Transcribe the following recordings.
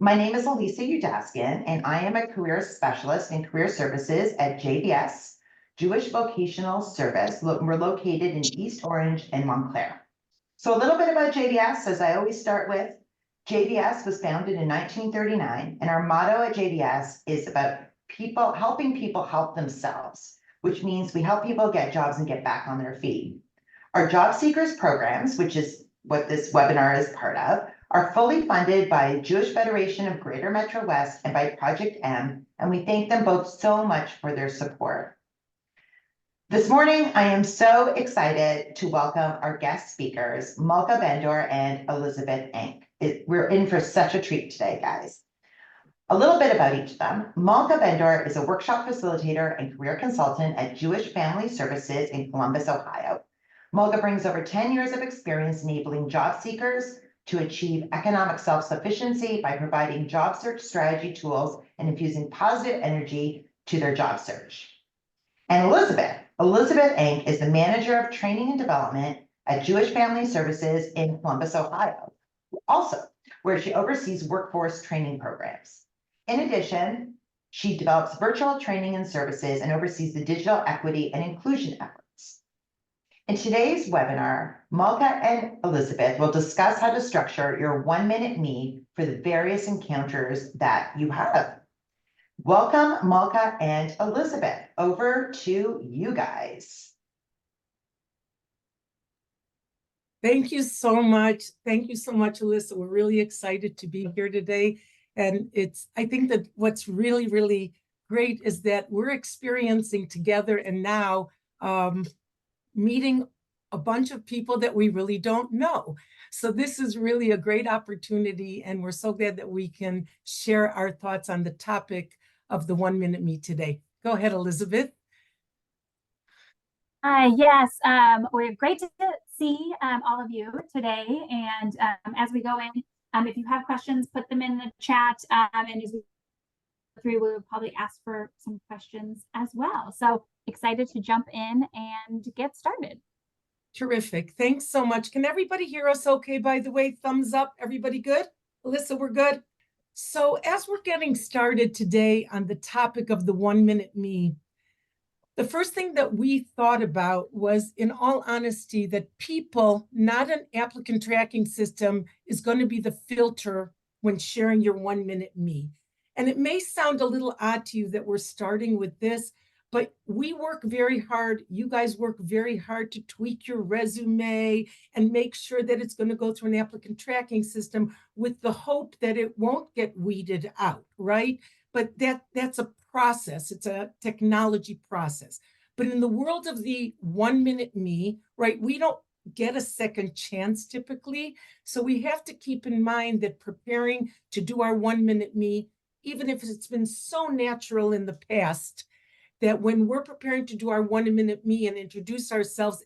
My name is Elisa Udaskin, and I am a career specialist in career services at JVS, Jewish Vocational Service. We're located in East Orange and Montclair. So a little bit about JVS, as I always start with. JVS was founded in 1939, and our motto at JVS is about helping people help themselves, which means we help people get jobs and get back on their feet. Our JobSeekers programs, which is what this webinar is part of, are fully funded by Jewish Federation of Greater Metro West and by Project M, and we thank them both so much for their support. This morning, I am so excited to welcome our guest speakers, Malka Bendor and Elizabeth Enck. We're in for such a treat today, guys. A little bit about each of them. Malka Bendor is a workshop facilitator and career consultant at Jewish Family Services in Columbus, Ohio. Malka brings over 10 years of experience enabling job seekers to achieve economic self-sufficiency by providing job search strategy tools and infusing positive energy to their job search. And Elizabeth Enck is the manager of training and development at Jewish Family Services in Columbus, Ohio, also where she oversees workforce training programs. In addition, she develops virtual training and services and oversees the digital equity and inclusion efforts. In today's webinar, Malka and Elizabeth will discuss how to structure your 1-minute me for the various encounters that you have. Welcome, Malka and Elizabeth. Over to you guys. Thank you so much. Thank you so much, Alyssa. We're really excited to be here today. And I think that what's really, really great is that we're experiencing together and now meeting a bunch of people that we really don't know. So this is really a great opportunity, and we're so glad that we can share our thoughts on the topic of the 1-minute me today. Go ahead, Elizabeth. Yes, we're great to see all of you today. And as we go in, if you have questions, put them in the chat. And as we go through, we'll probably ask for some questions as well. So excited to jump in and get started. Terrific. Thanks so much. Can everybody hear us okay, by the way? Thumbs up. Everybody good? Alyssa, we're good? So as we're getting started today on the topic of the 1-minute me, the first thing that we thought about was, in all honesty, that people, not an applicant tracking system, is going to be the filter when sharing your 1-minute me. And it may sound a little odd to you that we're starting with this, but we work very hard. You guys work very hard to tweak your resume and make sure that it's going to go through an applicant tracking system with the hope that it won't get weeded out, right? But that's a process. It's a technology process. But in the world of the 1-minute me, right, we don't get a second chance typically. So we have to keep in mind that preparing to do our 1-minute me, even if it's been so natural in the past, that when we're preparing to do our 1-minute me and introduce ourselves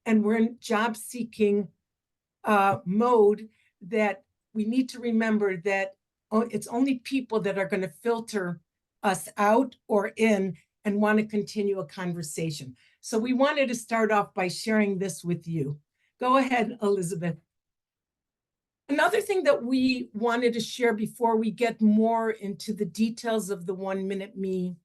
and we're in job seeking mode, that we need to remember that it's only people that are going to filter us out or in and want to continue a conversation. So we wanted to start off by sharing this with you. Go ahead, Elizabeth. Another thing that we wanted to share before we get more into the details of the 1-minute me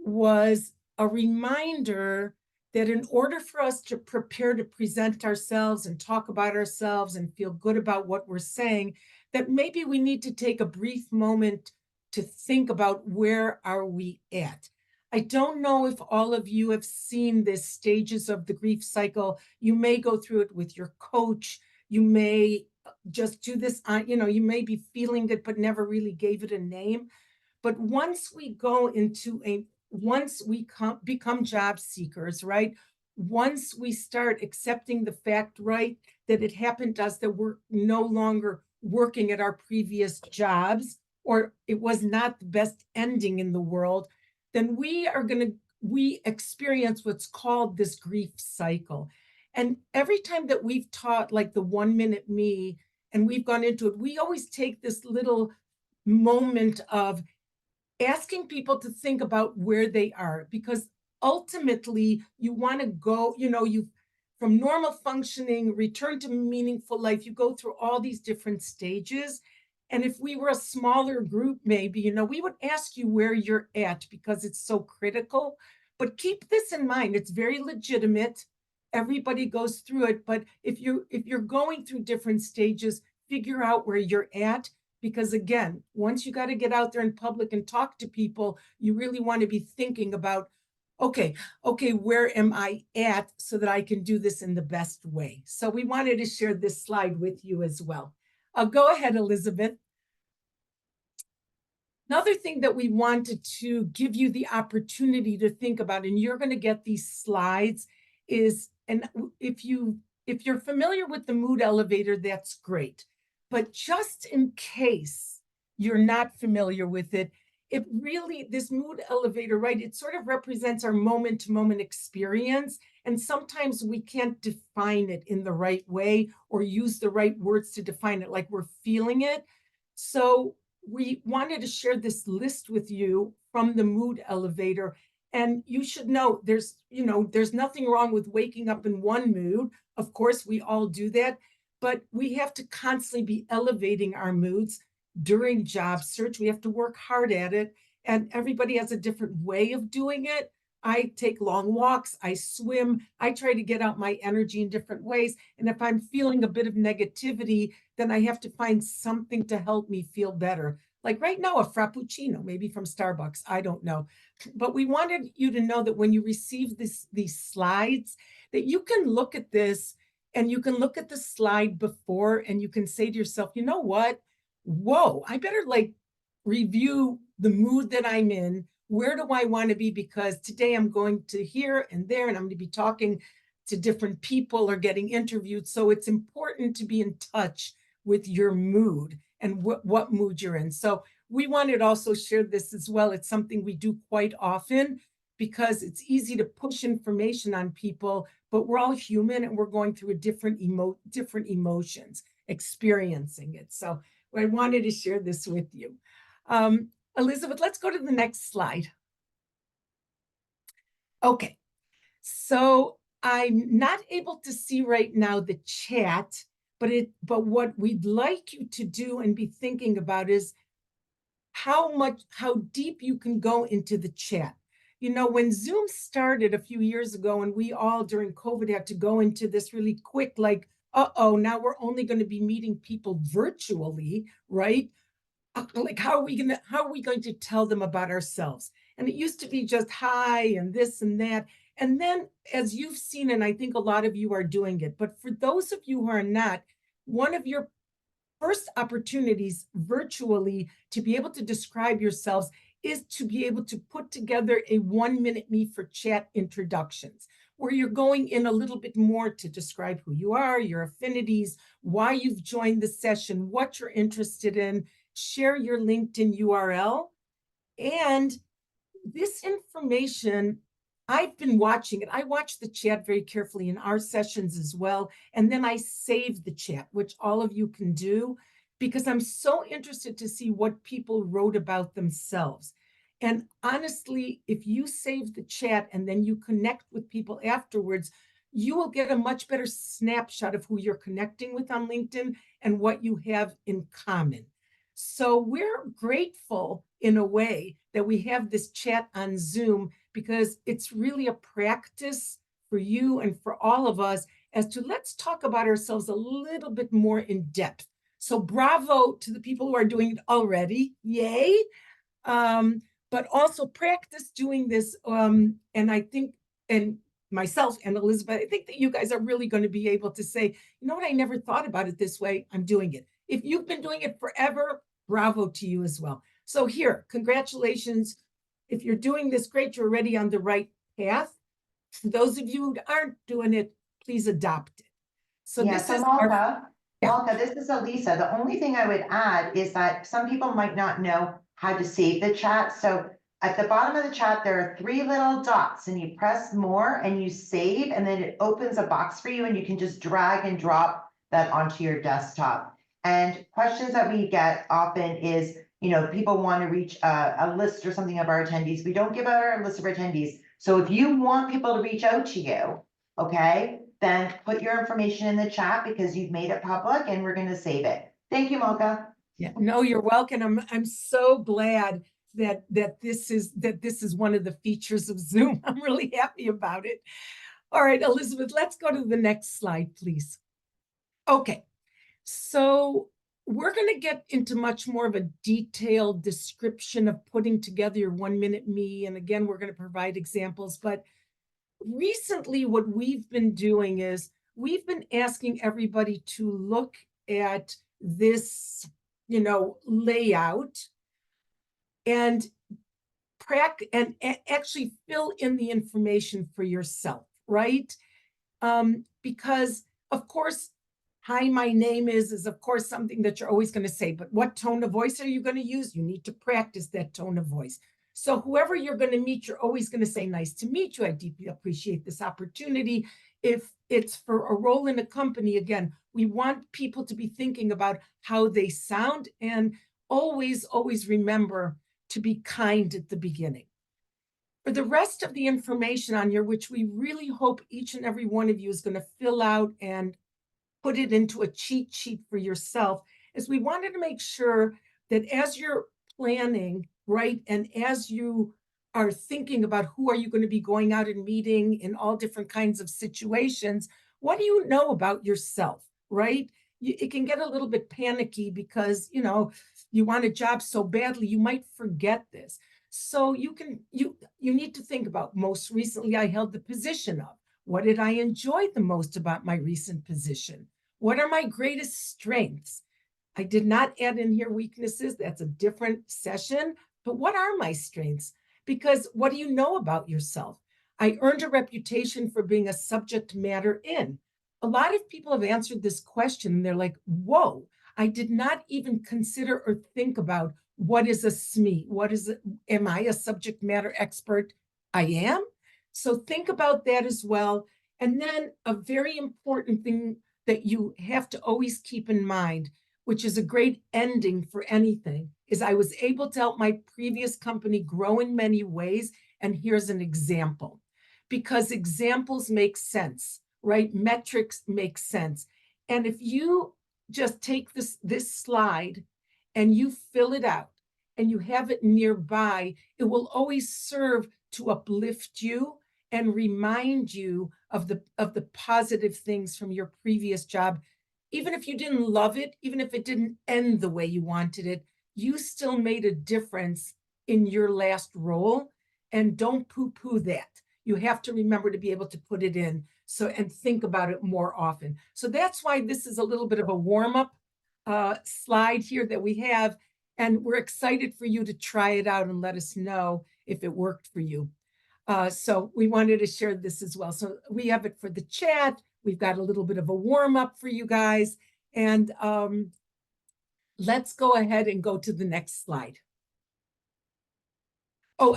was a reminder that in order for us to prepare to present ourselves and talk about ourselves and feel good about what we're saying, that maybe we need to take a brief moment to think about where are we at. I don't know if all of you have seen the stages of the grief cycle. You may go through it with your coach. You may just do this on, you may be feeling it, but never really gave it a name. But once we become job seekers, right? Once we start accepting the fact, right, that it happened to us, that we're no longer working at our previous jobs, or it was not the best ending in the world, then we experience what's called this grief cycle. And every time that we've taught like the 1-minute me and we've gone into it, we always take this little moment of asking people to think about where they are, because ultimately you want to go, you from normal functioning, return to meaningful life, you go through all these different stages. And if we were a smaller group, maybe, you know, we would ask you where you're at because it's so critical. But keep this in mind, it's very legitimate. Everybody goes through it, but if you're going through different stages, figure out where you're at. Because again, once you got to get out there in public and talk to people, you really want to be thinking about, okay, where am I at so that I can do this in the best way? So we wanted to share this slide with you as well. Go ahead, Elizabeth. Another thing that we wanted to give you the opportunity to think about, and you're going to get these slides, is, and if you're familiar with the mood elevator, that's great. But just in case you're not familiar with it, it really, this mood elevator, right, it sort of represents our moment-to-moment experience. And sometimes we can't define it in the right way or use the right words to define it like we're feeling it. So we wanted to share this list with you from the mood elevator. And you should know there's nothing wrong with waking up in one mood. Of course, we all do that, but we have to constantly be elevating our moods during job search. We have to work hard at it, and everybody has a different way of doing it. I take long walks, I swim, I try to get out my energy in different ways. And if I'm feeling a bit of negativity, then I have to find something to help me feel better. Like right now, a Frappuccino, maybe from Starbucks, I don't know. But we wanted you to know that when you receive these slides, that you can look at this and you can look at the slide before and you can say to yourself, you know what? Whoa, I better like review the mood that I'm in. Where do I want to be? Because today I'm going to here and there, and I'm going to be talking to different people or getting interviewed. So it's important to be in touch with your mood and what mood you're in. So we wanted to also share this as well. It's something we do quite often because it's easy to push information on people, but we're all human and we're going through a different emotions, experiencing it. So I wanted to share this with you. Elizabeth, let's go to the next slide. Okay, so I'm not able to see right now the chat, but what we'd like you to do and be thinking about is how deep you can go into the chat. You know, when Zoom started a few years ago and we all during COVID had to go into this really quick, like, now we're only going to be meeting people virtually, right? Like, how are we going to tell them about ourselves? And it used to be just hi and this and that. And then as you've seen, and I think a lot of you are doing it, but for those of you who are not, one of your first opportunities virtually to be able to describe yourselves is to be able to put together a 1-minute me for chat introductions, where you're going in a little bit more to describe who you are, your affinities, why you've joined the session, what you're interested in, share your LinkedIn URL. And this information, I've been watching it. I watch the chat very carefully in our sessions as well. And then I save the chat, which all of you can do, because I'm so interested to see what people wrote about themselves. And honestly, if you save the chat and then you connect with people afterwards, you will get a much better snapshot of who you're connecting with on LinkedIn and what you have in common. So we're grateful in a way that we have this chat on Zoom, because it's really a practice for you and for all of us as to let's talk about ourselves a little bit more in depth. So bravo to the people who are doing it already, yay. But also practice doing this. And I think, and myself and Elizabeth, I think that you guys are really going to be able to say, you know what, I never thought about it this way, I'm doing it. If you've been doing it forever, bravo to you as well. So here, congratulations. If you're doing this, great, you're already on the right path. For those of you who aren't doing it, please adopt it. So Yeah, this so is Malka, yeah. Malka, this is Elisa. The only thing I would add is that some people might not know how to save the chat. So at the bottom of the chat, there are 3 little dots, and you press more and you save, and then it opens a box for you and you can just drag and drop that onto your desktop. And questions that we get often is, you know, people want to reach a list or something of our attendees. We don't give out our list of our attendees. So if you want people to reach out to you, okay, then put your information in the chat because you've made it public and we're going to save it. Thank you, Malka. Yeah, no, you're welcome. I'm so glad that this is one of the features of Zoom. I'm really happy about it. All right, Elizabeth, let's go to the next slide, please. Okay, so we're going to get into much more of a detailed description of putting together your 1 minute me. And again, we're going to provide examples. But recently, what we've been doing is we've been asking everybody to look at this, layout and actually fill in the information for yourself, right? Because of course, hi, my name is of course something that you're always going to say, but what tone of voice are you going to use? You need to practice that tone of voice. So whoever you're going to meet, you're always going to say, nice to meet you. I deeply appreciate this opportunity. If it's for a role in a company, again, we want people to be thinking about how they sound, and always remember to be kind at the beginning. For the rest of the information on here, which we really hope each and every one of you is going to fill out and put it into a cheat sheet for yourself, is we wanted to make sure that as you're planning, right, and as you are thinking about who are you going to be going out and meeting in all different kinds of situations, what do you know about yourself, right? It can get a little bit panicky because, you want a job so badly, you might forget this. So you need to think about, most recently I held the position of, what did I enjoy the most about my recent position? What are my greatest strengths? I did not add in here weaknesses. That's a different session. But what are my strengths? Because what do you know about yourself? I earned a reputation for being a subject matter in. A lot of people have answered this question and they're like, whoa, I did not even consider or think about what is a SME? What is it? Am I a subject matter expert? I am. So think about that as well. And then a very important thing that you have to always keep in mind, which is a great ending for anything, is I was able to help my previous company grow in many ways. And here's an example, because examples make sense, right? Metrics make sense. And if you just take this slide and you fill it out and you have it nearby, it will always serve to uplift you and remind you of the positive things from your previous job. Even if you didn't love it, even if it didn't end the way you wanted it, you still made a difference in your last role. And don't poo-poo that. You have to remember to be able to put it in and think about it more often. So that's why this is a little bit of a warm-up slide here that we have. And we're excited for you to try it out and let us know if it worked for you. So we wanted to share this as well. So we have it for the chat. We've got a little bit of a warm up for you guys. And let's go ahead and go to the next slide. Oh,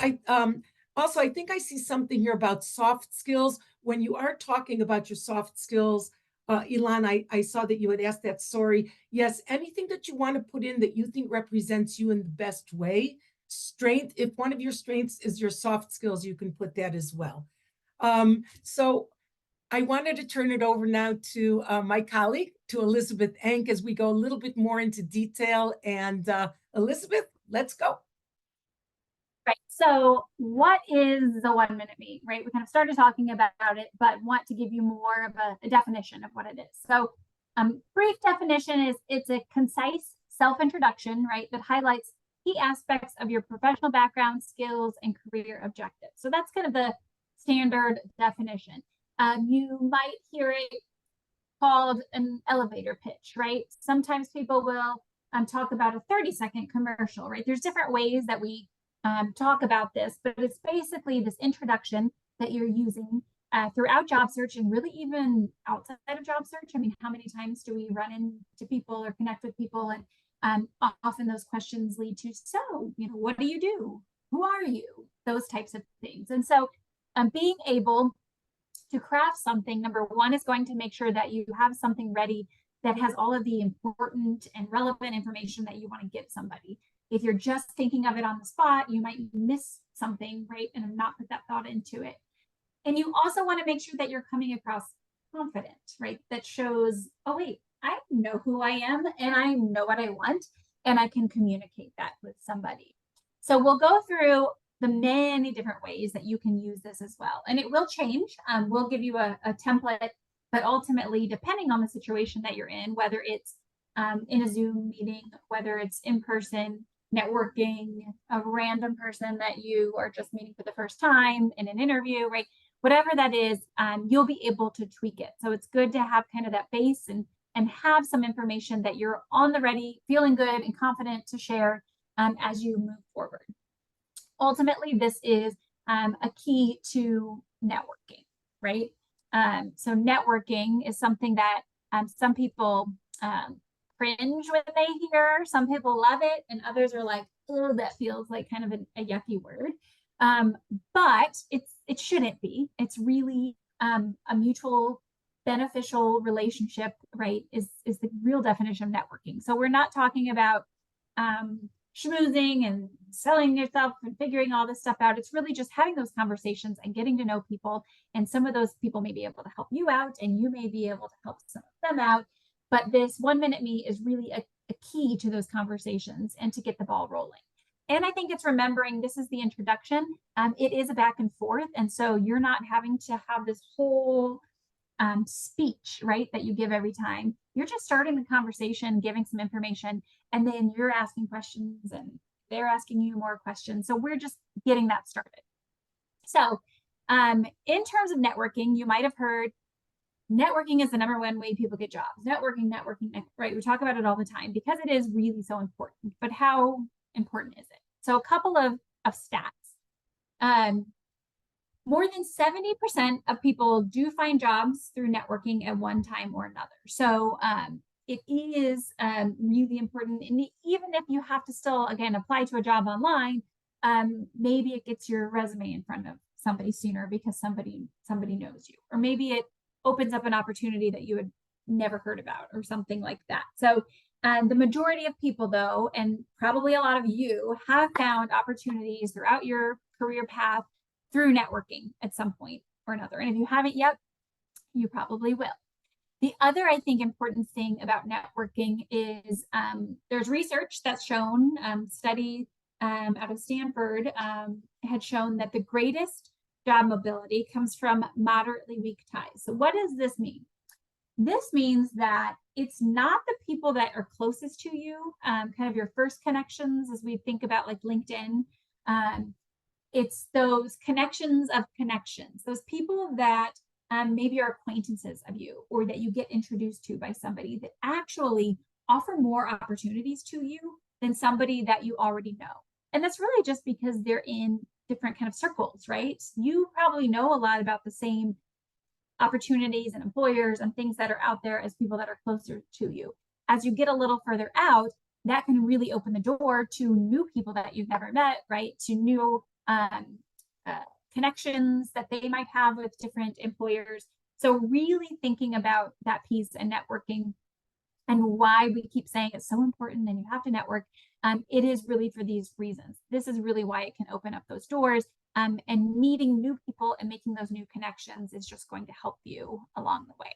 also, I think I see something here about soft skills. When you are talking about your soft skills, Elon, I saw that you had asked that, sorry. Yes, anything that you want to put in that you think represents you in the best way. Strength, if one of your strengths is your soft skills, you can put that as well. So I wanted to turn it over now to my colleague, to Elizabeth Enck, as we go a little bit more into detail. And Elizabeth, let's go. Right. So what is the 1 minute me, right? We kind of started talking about it, but want to give you more of a definition of what it is. So brief definition is it's a concise self-introduction, right? That highlights key aspects of your professional background, skills, and career objectives. So that's kind of the standard definition. You might hear it called an elevator pitch, right? Sometimes people will talk about a 30-second commercial, right? There's different ways that we talk about this, but it's basically this introduction that you're using throughout job search, and really even outside of job search. I mean, how many times do we run into people or connect with people, and often those questions lead to, so, what do you do? Who are you? Those types of things. And so being able to craft something, number one, is going to make sure that you have something ready that has all of the important and relevant information that you want to give somebody. If you're just thinking of it on the spot, you might miss something, right? And not put that thought into it. And you also want to make sure that you're coming across confident, right? That shows, oh, wait, I know who I am and I know what I want. and I can communicate that with somebody. So we'll go through the many different ways that you can use this as well. And it will change. We'll give you a template, but ultimately, depending on the situation that you're in, whether it's in a Zoom meeting, whether it's in person, networking, a random person that you are just meeting for the first time in an interview, right? Whatever that is, you'll be able to tweak it. So it's good to have kind of that base and have some information that you're on the ready, feeling good and confident to share as you move forward. Ultimately, this is a key to networking, right? So networking is something that some people cringe when they hear, some people love it, and others are like, oh, that feels like kind of a yucky word. But it shouldn't be. It's really a mutual beneficial relationship, right? Is the real definition of networking. So we're not talking about schmoozing and selling yourself and figuring all this stuff out. It's really just having those conversations and getting to know people. And some of those people may be able to help you out, and you may be able to help some of them out. But this 1 minute meet is really a key to those conversations and to get the ball rolling. And I think it's remembering this is the introduction. It is a back and forth. And so you're not having to have this whole speech, right, that you give every time. You're just starting the conversation, giving some information, and then you're asking questions and they're asking you more questions. So we're just getting that started. So in terms of networking, you might have heard networking is the #1 way people get jobs. Networking, right? We talk about it all the time because it is really so important. But how important is it? So a couple of stats. More than 70% of people do find jobs through networking at one time or another. So it is really important. And even if you have to still, again, apply to a job online, maybe it gets your resume in front of somebody sooner because somebody knows you, or maybe it opens up an opportunity that you had never heard about or something like that. So the majority of people, though, and probably a lot of you, have found opportunities throughout your career path through networking at some point or another. And if you haven't yet, you probably will. The other, I think, important thing about networking is there's research that's shown, study out of Stanford had shown that the greatest job mobility comes from moderately weak ties. So what does this mean? This means that it's not the people that are closest to you, kind of your first connections, as we think about like LinkedIn. It's those connections of connections, those people that maybe are acquaintances of you or that you get introduced to by somebody that actually offer more opportunities to you than somebody that you already know. And that's really just because they're in different kind of circles, right? You probably know a lot about the same opportunities and employers and things that are out there as people that are closer to you. As you get a little further out, that can really open the door to new people that you've never met, right? To new connections that they might have with different employers. So really thinking about that piece and networking and why we keep saying it's so important and you have to network. It is really for these reasons. This is really why it can open up those doors, and meeting new people and making those new connections is just going to help you along the way.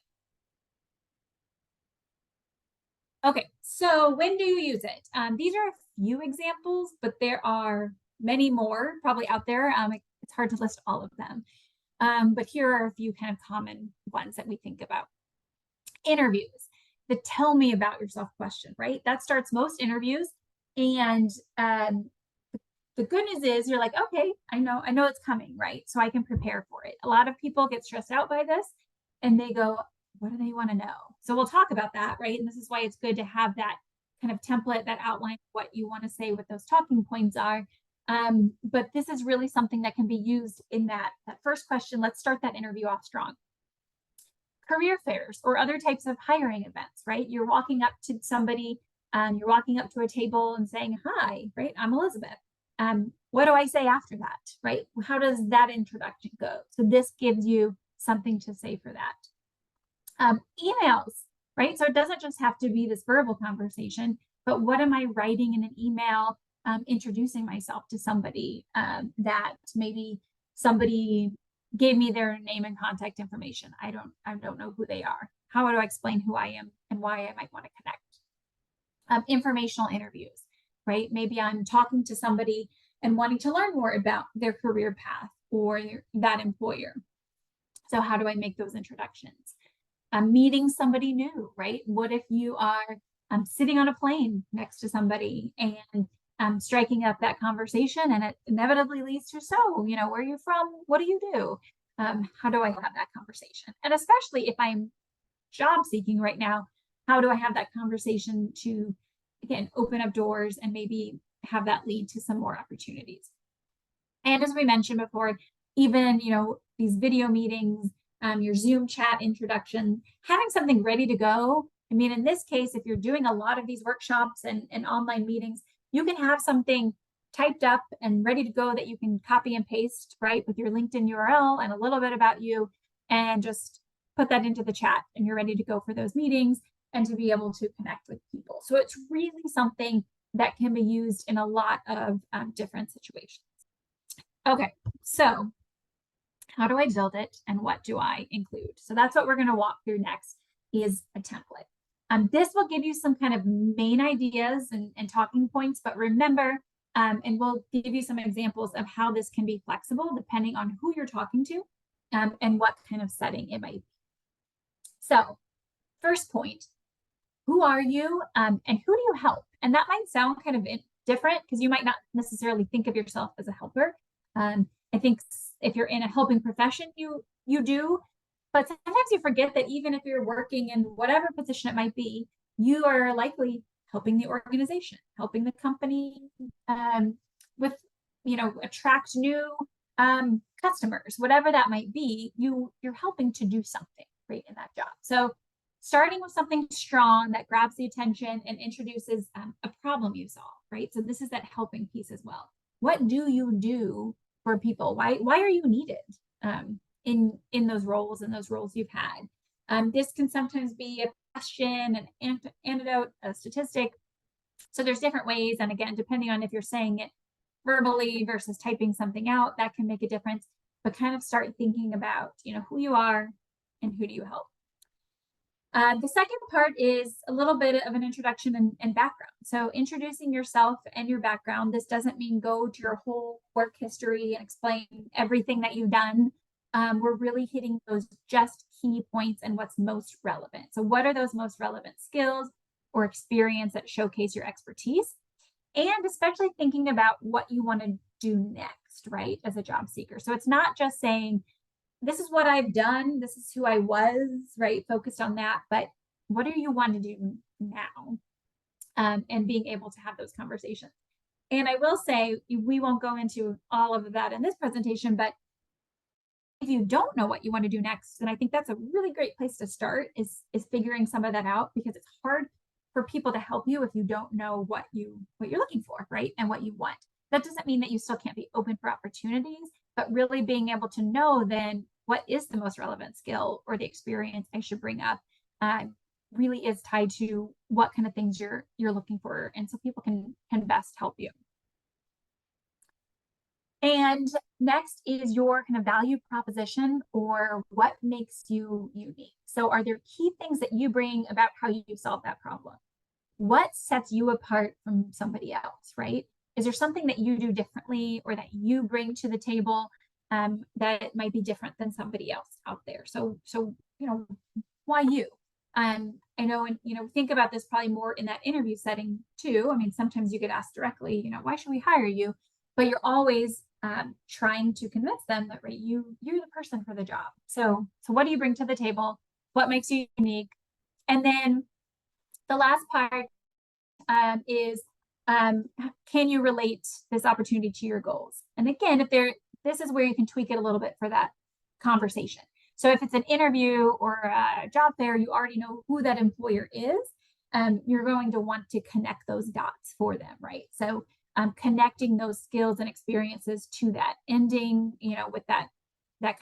Okay, so when do you use it? These are a few examples, but there are many more probably out there. It's hard to list all of them. But here are a few kind of common ones that we think about. Interviews, the tell me about yourself question, right? That starts most interviews. And the good news is you're like, okay, I know it's coming, right? So I can prepare for it. A lot of people get stressed out by this and they go, what do they want to know? So we'll talk about that, right? And this is why it's good to have that kind of template that outlines what you want to say, what those talking points are. But this is really something that can be used in that first question. Let's start that interview off strong. Career fairs or other types of hiring events, right? You're walking up to somebody, you're walking up to a table and saying, hi, right? I'm Elizabeth. What do I say after that, right? How does that introduction go? So this gives you something to say for that. Emails, right? So it doesn't just have to be this verbal conversation, but what am I writing in an email, introducing myself to somebody that maybe somebody gave me their name and contact information. I don't know who they are. How do I explain who I am and why I might want to connect? informational interviews, right? Maybe I'm talking to somebody and wanting to learn more about their career path or that employer. So how do I make those introductions? Meeting somebody new, right? What if you are sitting on a plane next to somebody and striking up that conversation, and it inevitably leads to, so, you know, where are you from? What do you do? How do I have that conversation? And especially if I'm job seeking right now, how do I have that conversation to, again, open up doors and maybe have that lead to some more opportunities? And as we mentioned before, even, you know, these video meetings, your Zoom chat introduction, having something ready to go. I mean, in this case, if you're doing a lot of these workshops and online meetings, you can have something typed up and ready to go that you can copy and paste, right, with your LinkedIn URL and a little bit about you, and just put that into the chat, and you're ready to go for those meetings and to be able to connect with people. So it's really something that can be used in a lot of different situations. Okay, so how do I build it and what do I include? So that's what we're going to walk through next, is a template. This will give you some kind of main ideas and talking points, but remember, and we'll give you some examples of how this can be flexible depending on who you're talking to and what kind of setting it might be. So first point, who are you and who do you help? And that might sound kind of different because you might not necessarily think of yourself as a helper. I think if you're in a helping profession, you do, but sometimes you forget that even if you're working in whatever position it might be, you are likely helping the organization, helping the company with, you know, attract new customers, whatever that might be. You're helping to do something great in that job. So starting with something strong that grabs the attention and introduces a problem you solve, right? So this is that helping piece as well. What do you do for people? Why are you needed in those roles and those roles you've had? This can sometimes be a question, an anecdote, a statistic. So there's different ways. And again, depending on if you're saying it verbally versus typing something out, that can make a difference. But kind of start thinking about, you know, who you are and who do you help. The second part is a little bit of an introduction and background. So introducing yourself and your background. This doesn't mean go to your whole work history and explain everything that you've done. We're really hitting those just key points and what's most relevant. So what are those most relevant skills or experience that showcase your expertise? And especially thinking about what you want to do next, right, as a job seeker. So it's not just saying, this is what I've done, this is who I was, right, focused on that, but what do you want to do now? And being able to have those conversations. And I will say, we won't go into all of that in this presentation, but if you don't know what you want to do next, then I think that's a really great place to start, is figuring some of that out, because it's hard for people to help you if you don't know what you're looking for, right, and what you want. That doesn't mean that you still can't be open for opportunities, but really being able to know then what is the most relevant skill or the experience I should bring up really is tied to what kind of things you're looking for, and so people can best help you. And next is your kind of value proposition, or what makes you unique. So are there key things that you bring about how you solve that problem? What sets you apart from somebody else, right? Is there something that you do differently or that you bring to the table that might be different than somebody else out there? So you know, why you? I know, and you know, think about this probably more in that interview setting too. I mean, sometimes you get asked directly, you know, why should we hire you? But you're always trying to convince them that, right, you're the person for the job. So what do you bring to the table? What makes you unique? And then the last part is, can you relate this opportunity to your goals? And again, this is where you can tweak it a little bit for that conversation. So if it's an interview or a job fair, you already know who that employer is. You're going to want to connect those dots for them, right? So connecting those skills and experiences to that, ending, you know, with that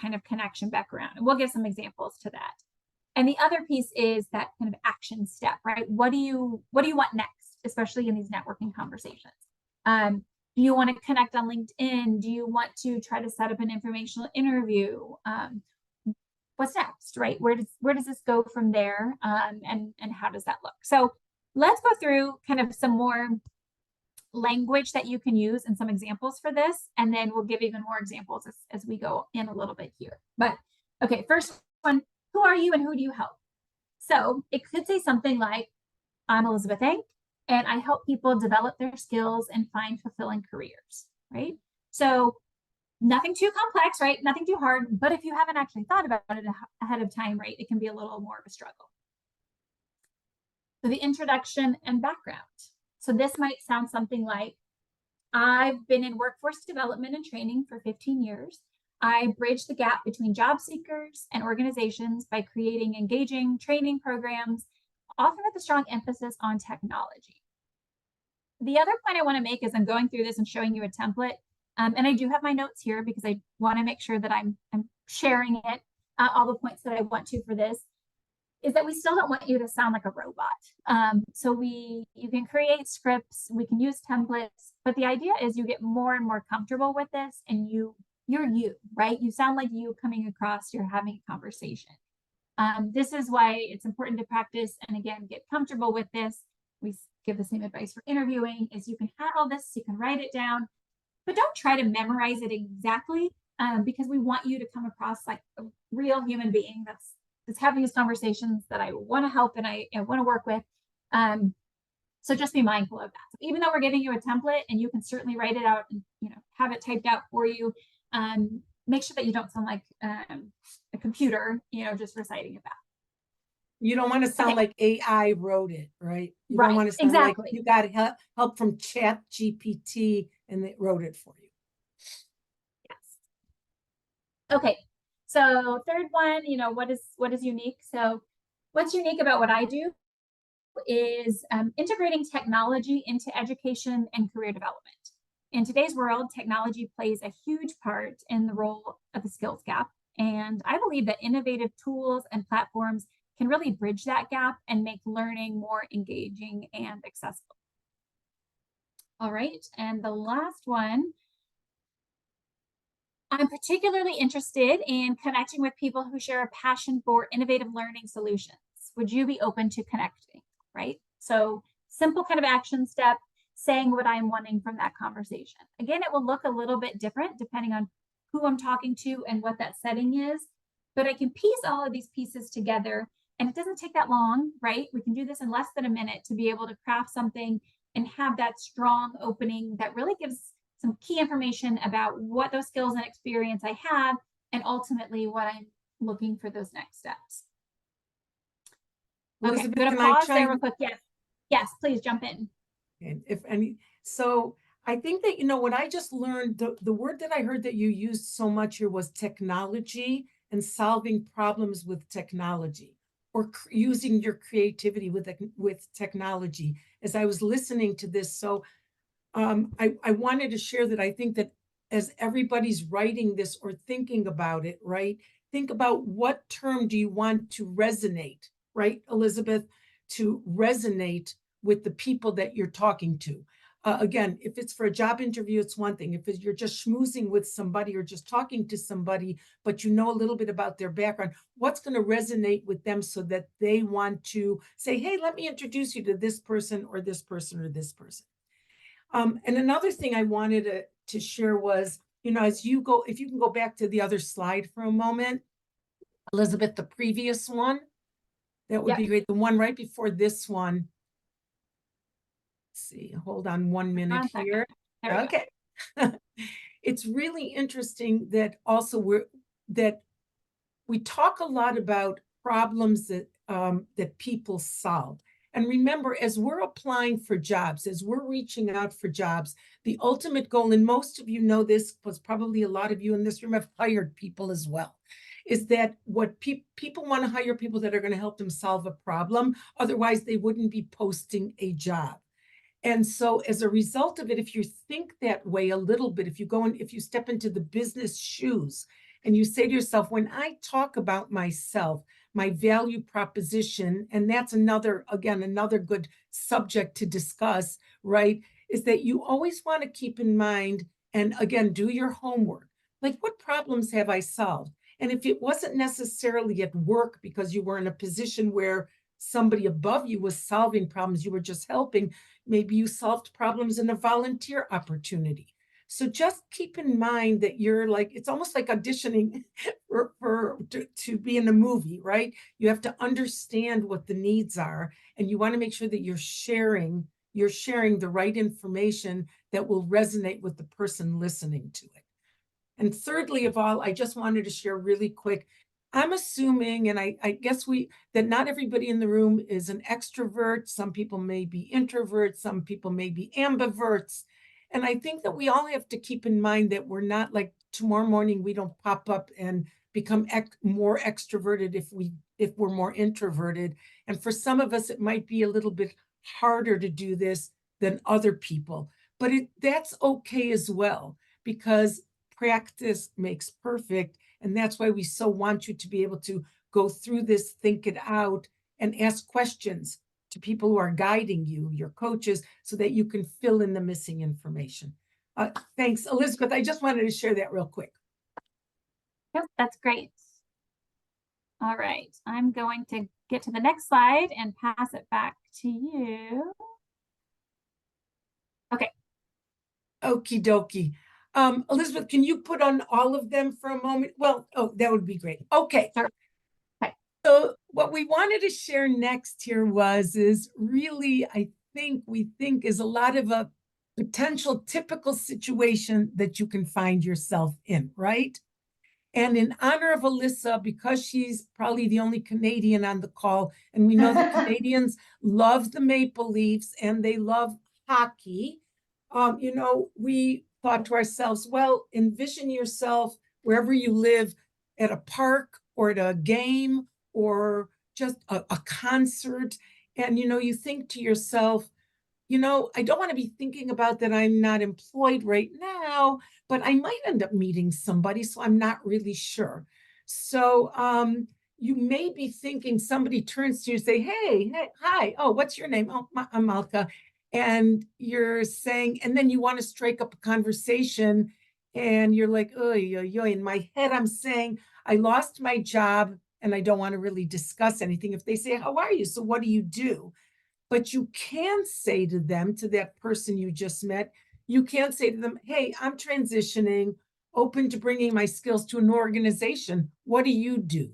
kind of connection background. And we'll give some examples to that. And the other piece is that kind of action step, right? What do you want next, especially in these networking conversations? Do you want to connect on LinkedIn? Do you want to try to set up an informational interview? What's next, right? Where does this go from there? And how does that look? So let's go through kind of some more language that you can use and some examples for this, and then we'll give even more examples as we go in a little bit here. But okay, first one, who are you and who do you help? So it could say something like, I'm Elizabeth Enck, and I help people develop their skills and find fulfilling careers, right? So nothing too complex, right? Nothing too hard, but if you haven't actually thought about it ahead of time, right, it can be a little more of a struggle. So the introduction and background. So this might sound something like, I've been in workforce development and training for 15 years. I bridge the gap between job seekers and organizations by creating engaging training programs, often with a strong emphasis on technology. The other point I want to make is I'm going through this and showing you a template. And I do have my notes here because I want to make sure that I'm sharing it, all the points that I want to for this, is that we still don't want you to sound like a robot. So you can create scripts, we can use templates, but the idea is you get more and more comfortable with this, and you're you, right? You sound like you coming across, you're having a conversation. This is why it's important to practice and again, get comfortable with this. We give the same advice for interviewing, is you can have all this, you can write it down, but don't try to memorize it exactly, because we want you to come across like a real human being that's having these conversations that I want to help and I want to work with. So just be mindful of that. So even though we're giving you a template and you can certainly write it out and have it typed out for you, make sure that you don't sound like a computer, just reciting it back. You don't want to sound like AI wrote it, right? You Right, don't want to sound exactly. like you got help from Chat GPT and it wrote it for you. Yes. Okay. So third one, what is unique? So what's unique about what I do is integrating technology into education and career development. In today's world, technology plays a huge part in the role of the skills gap. And I believe that innovative tools and platforms can really bridge that gap and make learning more engaging and accessible. All right, and the last one, I'm particularly interested in connecting with people who share a passion for innovative learning solutions. Would you be open to connecting, right? So simple kind of action step, saying what I'm wanting from that conversation. Again, it will look a little bit different depending on who I'm talking to and what that setting is, but I can piece all of these pieces together and it doesn't take that long, right? We can do this in less than a minute to be able to craft something and have that strong opening that really gives some key information about what those skills and experience I have, and ultimately what I'm looking for those next steps. Okay, I'm gonna pause there real quick. Yes, please jump in. And if any, so I think that, what I just learned, the word that I heard that you used so much here was technology and solving problems with technology, or using your creativity with technology as I was listening to this. So I wanted to share that I think that as everybody's writing this or thinking about it, right? Think about what term do you want to resonate, right, Elizabeth, to resonate with the people that you're talking to. Again, if it's for a job interview, it's one thing. If you're just schmoozing with somebody or just talking to somebody, but you know a little bit about their background, what's going to resonate with them so that they want to say, hey, let me introduce you to this person or this person or this person. And another thing I wanted to share was, as you go, if you can go back to the other slide for a moment, Elizabeth, the previous one, that would be great. The one right before this one. Let's see, hold on 1 minute here. Okay. It's really interesting that also we talk a lot about problems that that people solve. And remember, as we're applying for jobs, as we're reaching out for jobs, the ultimate goal, and most of you know this, because probably a lot of you in this room have hired people as well, is that what people want to hire people that are going to help them solve a problem. Otherwise, they wouldn't be posting a job. And so as a result of it, if you think that way a little bit, if you step into the business shoes and you say to yourself, when I talk about myself, my value proposition, and that's another good subject to discuss, right, is that you always want to keep in mind, and again, do your homework. Like, what problems have I solved? And if it wasn't necessarily at work because you were in a position where somebody above you was solving problems, you were just helping. Maybe you solved problems in a volunteer opportunity. So just keep in mind that you're like, it's almost like auditioning to be in a movie, right? You have to understand what the needs are, and you want to make sure that you're sharing the right information that will resonate with the person listening to it. And thirdly of all, I just wanted to share really quick. I'm assuming, and I guess that not everybody in the room is an extrovert. Some people may be introverts, some people may be ambiverts. And I think that we all have to keep in mind that we're not like tomorrow morning, we don't pop up and become more extroverted if we're more introverted. And for some of us, it might be a little bit harder to do this than other people, but that's okay as well, because practice makes perfect. And that's why we so want you to be able to go through this, think it out, and ask questions to people who are guiding you, your coaches, so that you can fill in the missing information. Thanks, Elizabeth. I just wanted to share that real quick. Yep, that's great. All right, I'm going to get to the next slide and pass it back to you. Okay. Okie dokie. Elizabeth, can you put on all of them for a moment? Well, oh, that would be great. Okay. Sure. Okay. So what we wanted to share next here is really, we think is a lot of a potential typical situation that you can find yourself in, right? And in honor of Alyssa, because she's probably the only Canadian on the call, and we know the Canadians love the Maple Leafs and they love hockey, we thought to ourselves, well, envision yourself wherever you live, at a park or at a game or just a concert. And, you think to yourself, I don't want to be thinking about that I'm not employed right now, but I might end up meeting somebody, so I'm not really sure. So you may be thinking, somebody turns to you and say, hey, hi, oh, what's your name? Oh, I'm Malka. And you're saying, and then you want to strike up a conversation and you're like, oh, in my head, I'm saying, I lost my job and I don't want to really discuss anything. If they say, how are you? So what do you do? But you can say to them, to that person you just met, you can say to them, hey, I'm transitioning, open to bringing my skills to an organization. What do you do?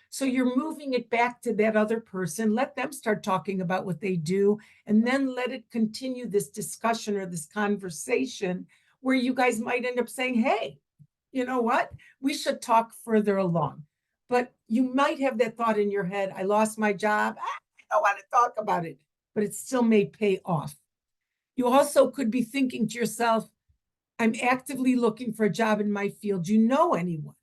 So you're moving it back to that other person. Let them start talking about what they do, and then let it continue this discussion or this conversation where you guys might end up saying, hey, you know what? We should talk further along. But you might have that thought in your head, I lost my job. I don't want to talk about it, but it still may pay off. You also could be thinking to yourself, I'm actively looking for a job in my field. Do you know anyone?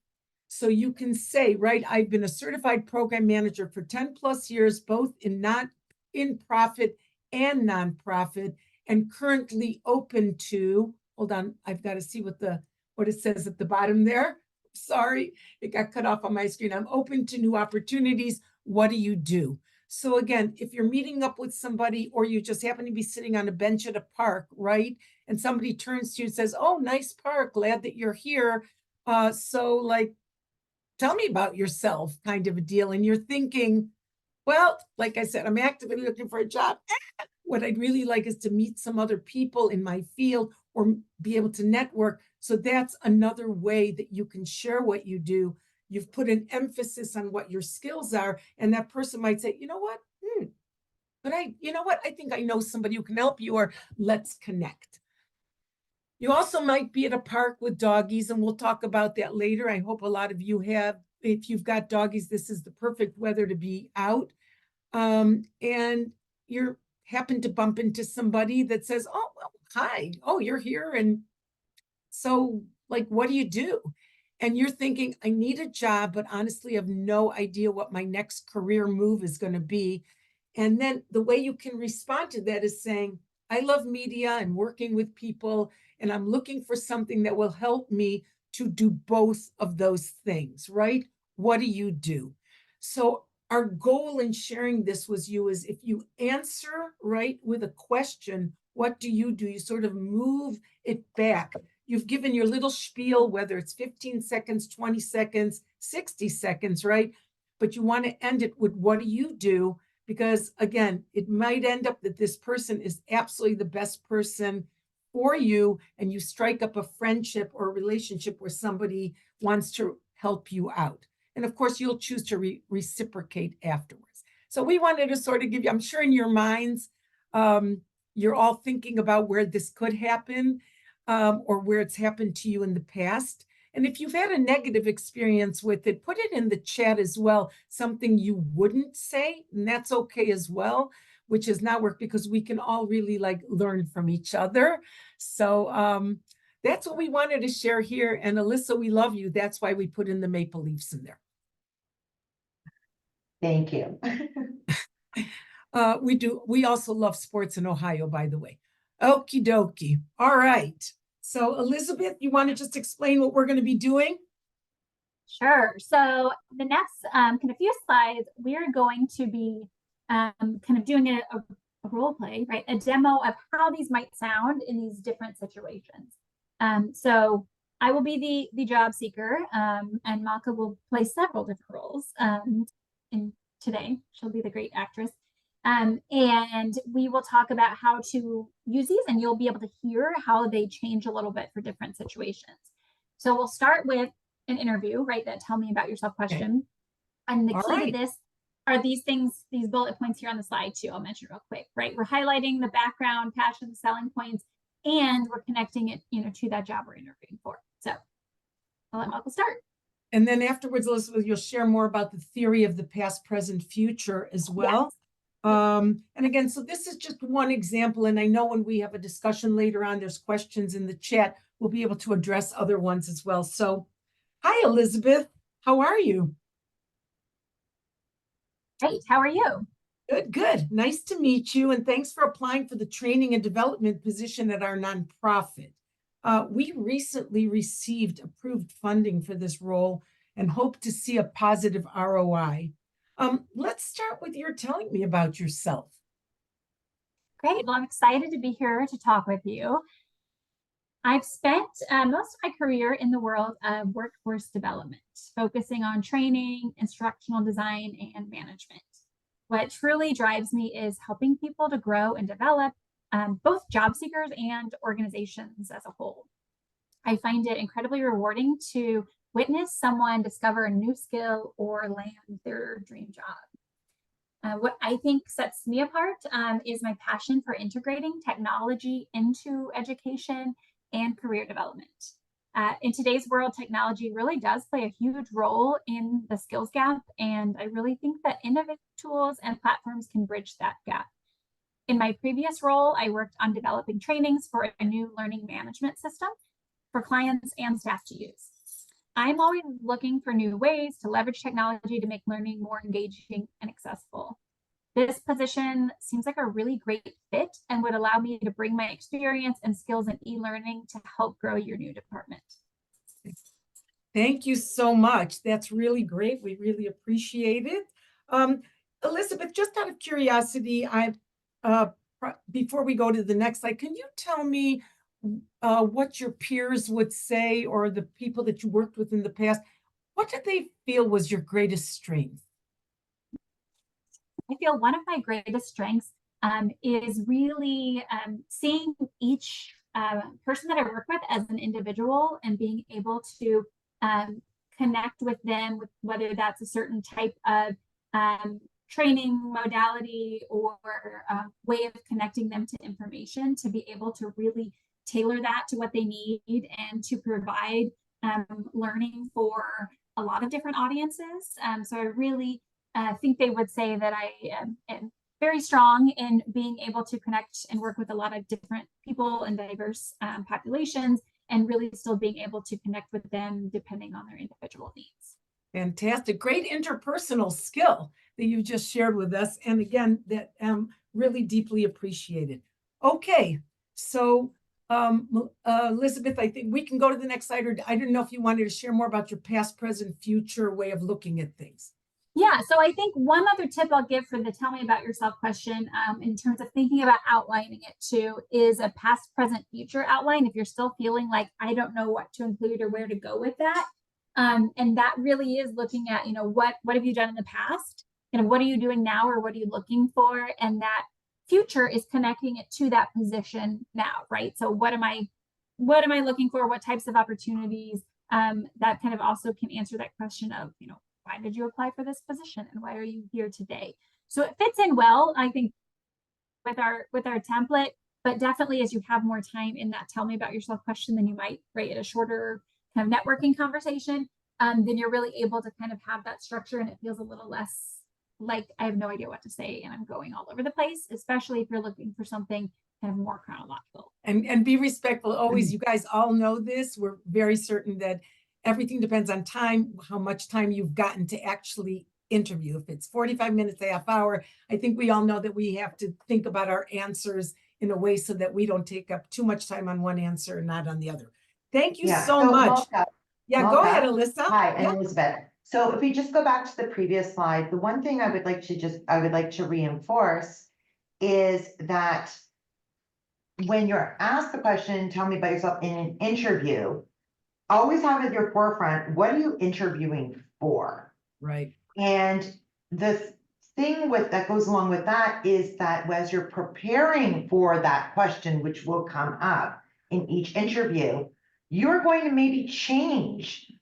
So you can say, right, I've been a certified program manager for 10 plus years, both in profit and nonprofit, and currently open to, hold on, I've got to see what it says at the bottom there. Sorry, it got cut off on my screen. I'm open to new opportunities. What do you do? So again, if you're meeting up with somebody or you just happen to be sitting on a bench at a park, right? And somebody turns to you and says, oh, nice park, glad that you're here. So like, tell me about yourself, kind of a deal. And you're thinking, well, like I said, I'm actively looking for a job. What I'd really like is to meet some other people in my field or be able to network. So that's another way that you can share what you do. You've put an emphasis on what your skills are, and that person might say, you know what? But I think I know somebody who can help you, or let's connect. You also might be at a park with doggies, and we'll talk about that later. I hope a lot of you have. If you've got doggies, this is the perfect weather to be out. And you happen to bump into somebody that says, oh, well, hi, oh, you're here. And so like, what do you do? And you're thinking, I need a job, but honestly, I have no idea what my next career move is going to be. And then the way you can respond to that is saying, I love media and working with people, and I'm looking for something that will help me to do both of those things, right? What do you do? So our goal in sharing this with you is, if you answer right with a question, what do? You sort of move it back. You've given your little spiel, whether it's 15 seconds, 20 seconds, 60 seconds, right? But you want to end it with, what do you do? because again, it might end up that this person is absolutely the best person for you, and you strike up a friendship or a relationship where somebody wants to help you out. And of course, you'll choose to reciprocate afterwards. So we wanted to sort of give you, I'm sure in your minds, you're all thinking about where this could happen, or where it's happened to you in the past. And if you've had a negative experience with it, put it in the chat as well, something you wouldn't say, and that's okay as well, which has not worked, because we can all really like learn from each other. So that's what we wanted to share here. And Alyssa, we love you. That's why we put in the maple leaves in there. Thank you. We do. We also love sports in Ohio, by the way. Okie dokie. All right. So Elizabeth, you want to just explain what we're going to be doing? Sure. So the next kind of few slides, we're going to be kind of doing a role play, right? A demo of how these might sound in these different situations. So I will be the job seeker, and Malka will play several different roles in today. She'll be the great actress. And we will talk about how to use these, and you'll be able to hear how they change a little bit for different situations. So we'll start with an interview, right? That tell me about yourself question. Okay. And the key to this are these things, these bullet points here on the slide too. I'll mention real quick, right? We're highlighting the background, passion, selling points, and we're connecting it, to that job we're interviewing for. So I'll let Malka start. And then afterwards, Elizabeth, you'll share more about the theory of the past, present, future as well. Yes. And again, so this is just one example. And I know when we have a discussion later on, there's questions in the chat, we'll be able to address other ones as well. So hi, Elizabeth. How are you? Great. How are you? Good, good. Nice to meet you. And thanks for applying for the training and development position at our nonprofit. We recently received approved funding for this role and hope to see a positive ROI. Let's start with your telling me about yourself. Great. Well, I'm excited to be here to talk with you. I've spent most of my career in the world of workforce development, focusing on training, instructional design, and management. What truly drives me is helping people to grow and develop, both job seekers and organizations as a whole. I find it incredibly rewarding to witness someone discover a new skill or land their dream job. What I think sets me apart is my passion for integrating technology into education and career development. In today's world, technology really does play a huge role in the skills gap, and I really think that innovative tools and platforms can bridge that gap. In my previous role, I worked on developing trainings for a new learning management system for clients and staff to use. I'm always looking for new ways to leverage technology to make learning more engaging and accessible. This position seems like a really great fit and would allow me to bring my experience and skills in e-learning to help grow your new department. Thank you so much. That's really great. We really appreciate it. Elizabeth, just out of curiosity, before we go to the next slide, can you tell me what your peers would say, or the people that you worked with in the past? What did they feel was your greatest strength? I feel one of my greatest strengths is really seeing each person that I work with as an individual and being able to connect with them, with whether that's a certain type of training modality or way of connecting them to information, to be able to really tailor that to what they need and to provide learning for a lot of different audiences. So I really think they would say that I am very strong in being able to connect and work with a lot of different people and diverse populations, and really still being able to connect with them depending on their individual needs. Fantastic. Great interpersonal skill that you just shared with us. And again, that really deeply appreciated. Okay, so Elizabeth, I think we can go to the next slide, or I didn't know if you wanted to share more about your past, present, future way of looking at things. Yeah, so I think one other tip I'll give for the tell me about yourself question in terms of thinking about outlining it too is a past, present, future outline. If you're still feeling like I don't know what to include or where to go with that. And that really is looking at, what have you done in the past? what are you doing now, or what are you looking for? And that future is connecting it to that position now, right? So what am I looking for? What types of opportunities? That kind of also can answer that question of, why did you apply for this position and why are you here today? So it fits in well, I think, with our template, but definitely as you have more time in that tell me about yourself question than you might, right, at a shorter kind of networking conversation, then you're really able to kind of have that structure, and it feels a little less like I have no idea what to say and I'm going all over the place, especially if you're looking for something kind of more chronological. And be respectful always. You guys all know this. We're very certain that everything depends on time, how much time you've gotten to actually interview. If it's 45 minutes, a half hour, I think we all know that we have to think about our answers in a way so that we don't take up too much time on one answer and not on the other. Thank you so much. Malka, Go ahead, Alyssa. Hi, and Elizabeth. So if we just go back to the previous slide, the one thing I would like to reinforce is that when you're asked the question, tell me about yourself in an interview, always have at your forefront, what are you interviewing for? Right. And the thing that goes along with that is that as you're preparing for that question, which will come up in each interview, you're going to maybe change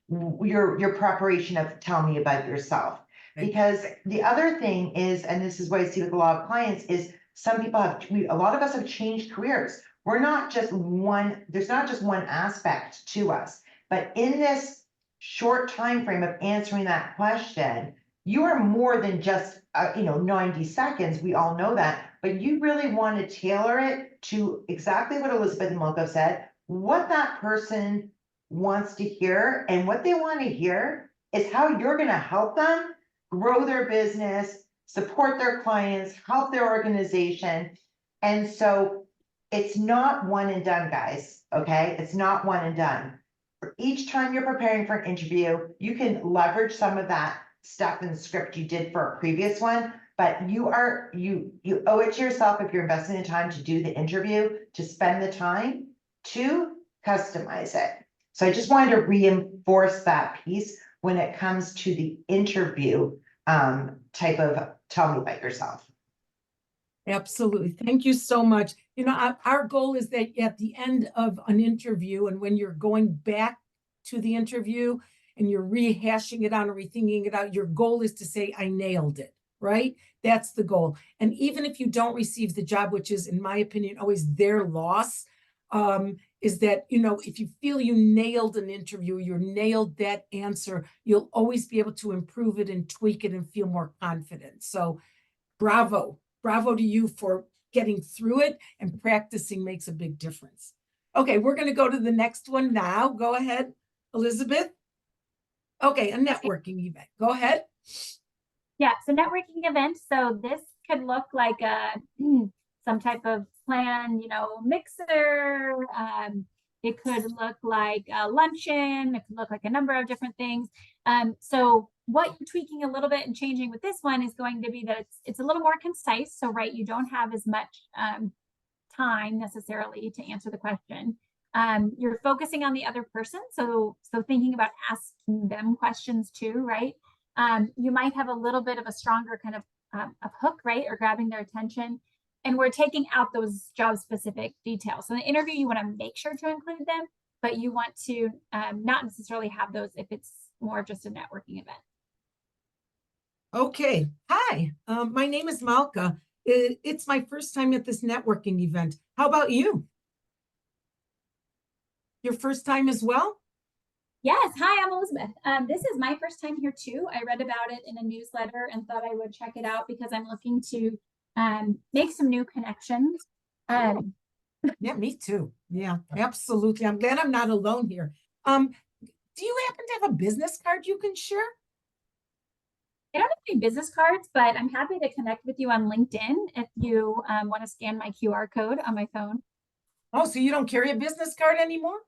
your preparation of tell me about yourself. Right. Because the other thing is, and this is what I see with a lot of clients, is a lot of us have changed careers. We're not just there's not just one aspect to us, but in this short time frame of answering that question, you are more than just 90 seconds. We all know that, but you really want to tailor it to exactly what Elizabeth and Malka said, what that person wants to hear. And what they want to hear is how you're going to help them grow their business, support their clients, help their organization. And so it's not one and done, guys. Okay. It's not one and done. For each time you're preparing for an interview, you can leverage some of that stuff in the script you did for a previous one, but you owe it to yourself, if you're investing the time to do the interview, to spend the time to customize it. So I just wanted to reinforce that piece when it comes to the interview type of tell me about yourself. Absolutely. Thank you so much. Our goal is that at the end of an interview, and when you're going back to the interview and you're rehashing it out or rethinking it out, your goal is to say, I nailed it, right? That's the goal. And even if you don't receive the job, which is, in my opinion, always their loss, is that, if you feel you nailed an interview, you nailed that answer, you'll always be able to improve it and tweak it and feel more confident. So bravo to you for getting through it, and practicing makes a big difference. Okay, we're going to go to the next one now. Go ahead, Elizabeth. Okay, a networking event. Go ahead. Yeah, so networking event. So this could look like some type of plan, mixer. It could look like a luncheon. It could look like a number of different things. So what you're tweaking a little bit and changing with this one is going to be that it's a little more concise. So, right, you don't have as much time necessarily to answer the question. You're focusing on the other person. So thinking about asking them questions too, right? You might have a little bit of a stronger kind of hook, right? Or grabbing their attention. And we're taking out those job specific details. So in the interview, you want to make sure to include them, but you want to not necessarily have those if it's more of just a networking event. Okay. Hi, my name is Malka. It's my first time at this networking event. How about you? Your first time as well? Yes. Hi, I'm Elizabeth. This is my first time here too. I read about it in a newsletter and thought I would check it out because I'm looking to make some new connections. Yeah, me too. Yeah, absolutely. I'm glad I'm not alone here. Do you happen to have a business card you can share? I don't have any business cards, but I'm happy to connect with you on LinkedIn if you want to scan my QR code on my phone. Oh, so you don't carry a business card anymore?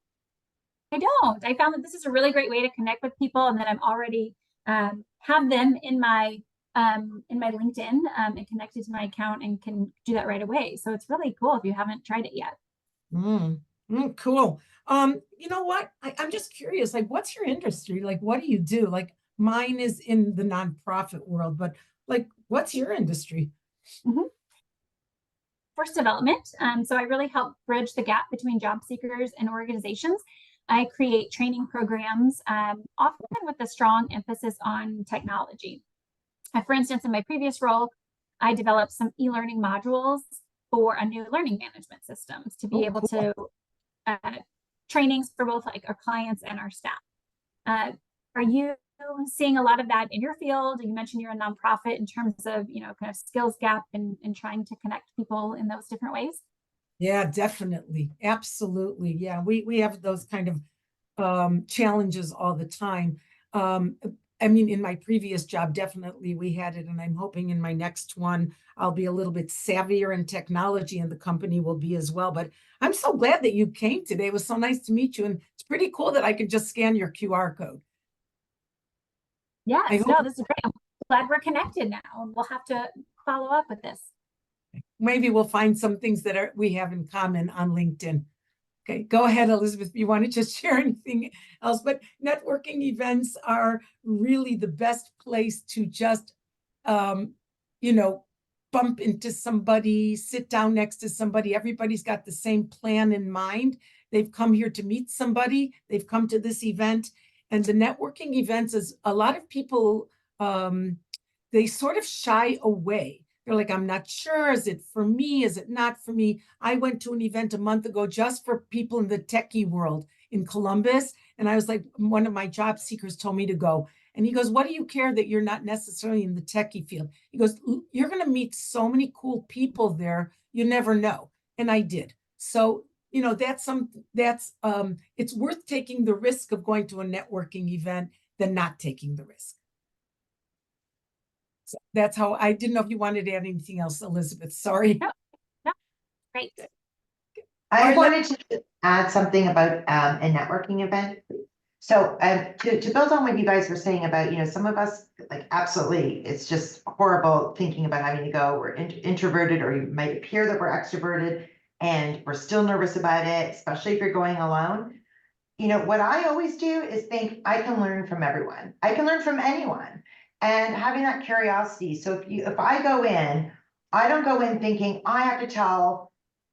I don't. I found that this is a really great way to connect with people, and that I'm already have them in my LinkedIn and connected to my account and can do that right away. So it's really cool if you haven't tried it yet. Cool. You know what? I'm just curious, like, what's your industry? Like, what do you do? Like, mine is in the nonprofit world, but Like, what's your industry? Mhm. Force development. So I really help bridge the gap between job seekers and organizations. I create training programs, often with a strong emphasis on technology. For instance, in my previous role, I developed some e-learning modules for a new learning management systems to be able to trainings for both like our clients and our staff. Are you seeing a lot of that in your field? You mentioned you're a nonprofit in terms of, kind of skills gap and trying to connect people in those different ways. Yeah, definitely. Absolutely. Yeah, we have those kind of challenges all the time. I mean, in my previous job, definitely we had it, and I'm hoping in my next one, I'll be a little bit savvier in technology and the company will be as well. But I'm so glad that you came today. It was so nice to meet you. And it's pretty cool that I could just scan your QR code. Yes, I no, hope this is great. I'm glad we're connected now. We'll have to follow up with this. maybe we'll find some things that we have in common on LinkedIn. Okay, go ahead, Elizabeth, if you want to just share anything else. But networking events are really the best place to just, you know, bump into somebody, sit down next to somebody. Everybody's got the same plan in mind. They've come here to meet somebody. They've come to this event. And the networking events is a lot of people, they sort of shy away. They're like, I'm not sure. Is it for me? Is it not for me? I went to an event a month ago just for people in the techie world in Columbus. And I was like, one of my job seekers told me to go. And he goes, what do you care that you're not necessarily in the techie field? He goes, you're going to meet so many cool people there. You never know. And I did. So, it's worth taking the risk of going to a networking event than not taking the risk. So that's how I didn't know if you wanted to add anything else, Elizabeth. Sorry. No, great. I wanted to add something about a networking event. So to build on what you guys were saying about, some of us, like, absolutely, it's just horrible thinking about having to go. We're introverted, or you might appear that we're extroverted, and we're still nervous about it, especially if you're going alone. What I always do is think I can learn from everyone. I can learn from anyone, and having that curiosity. So if I go in, I don't go in thinking I have to tell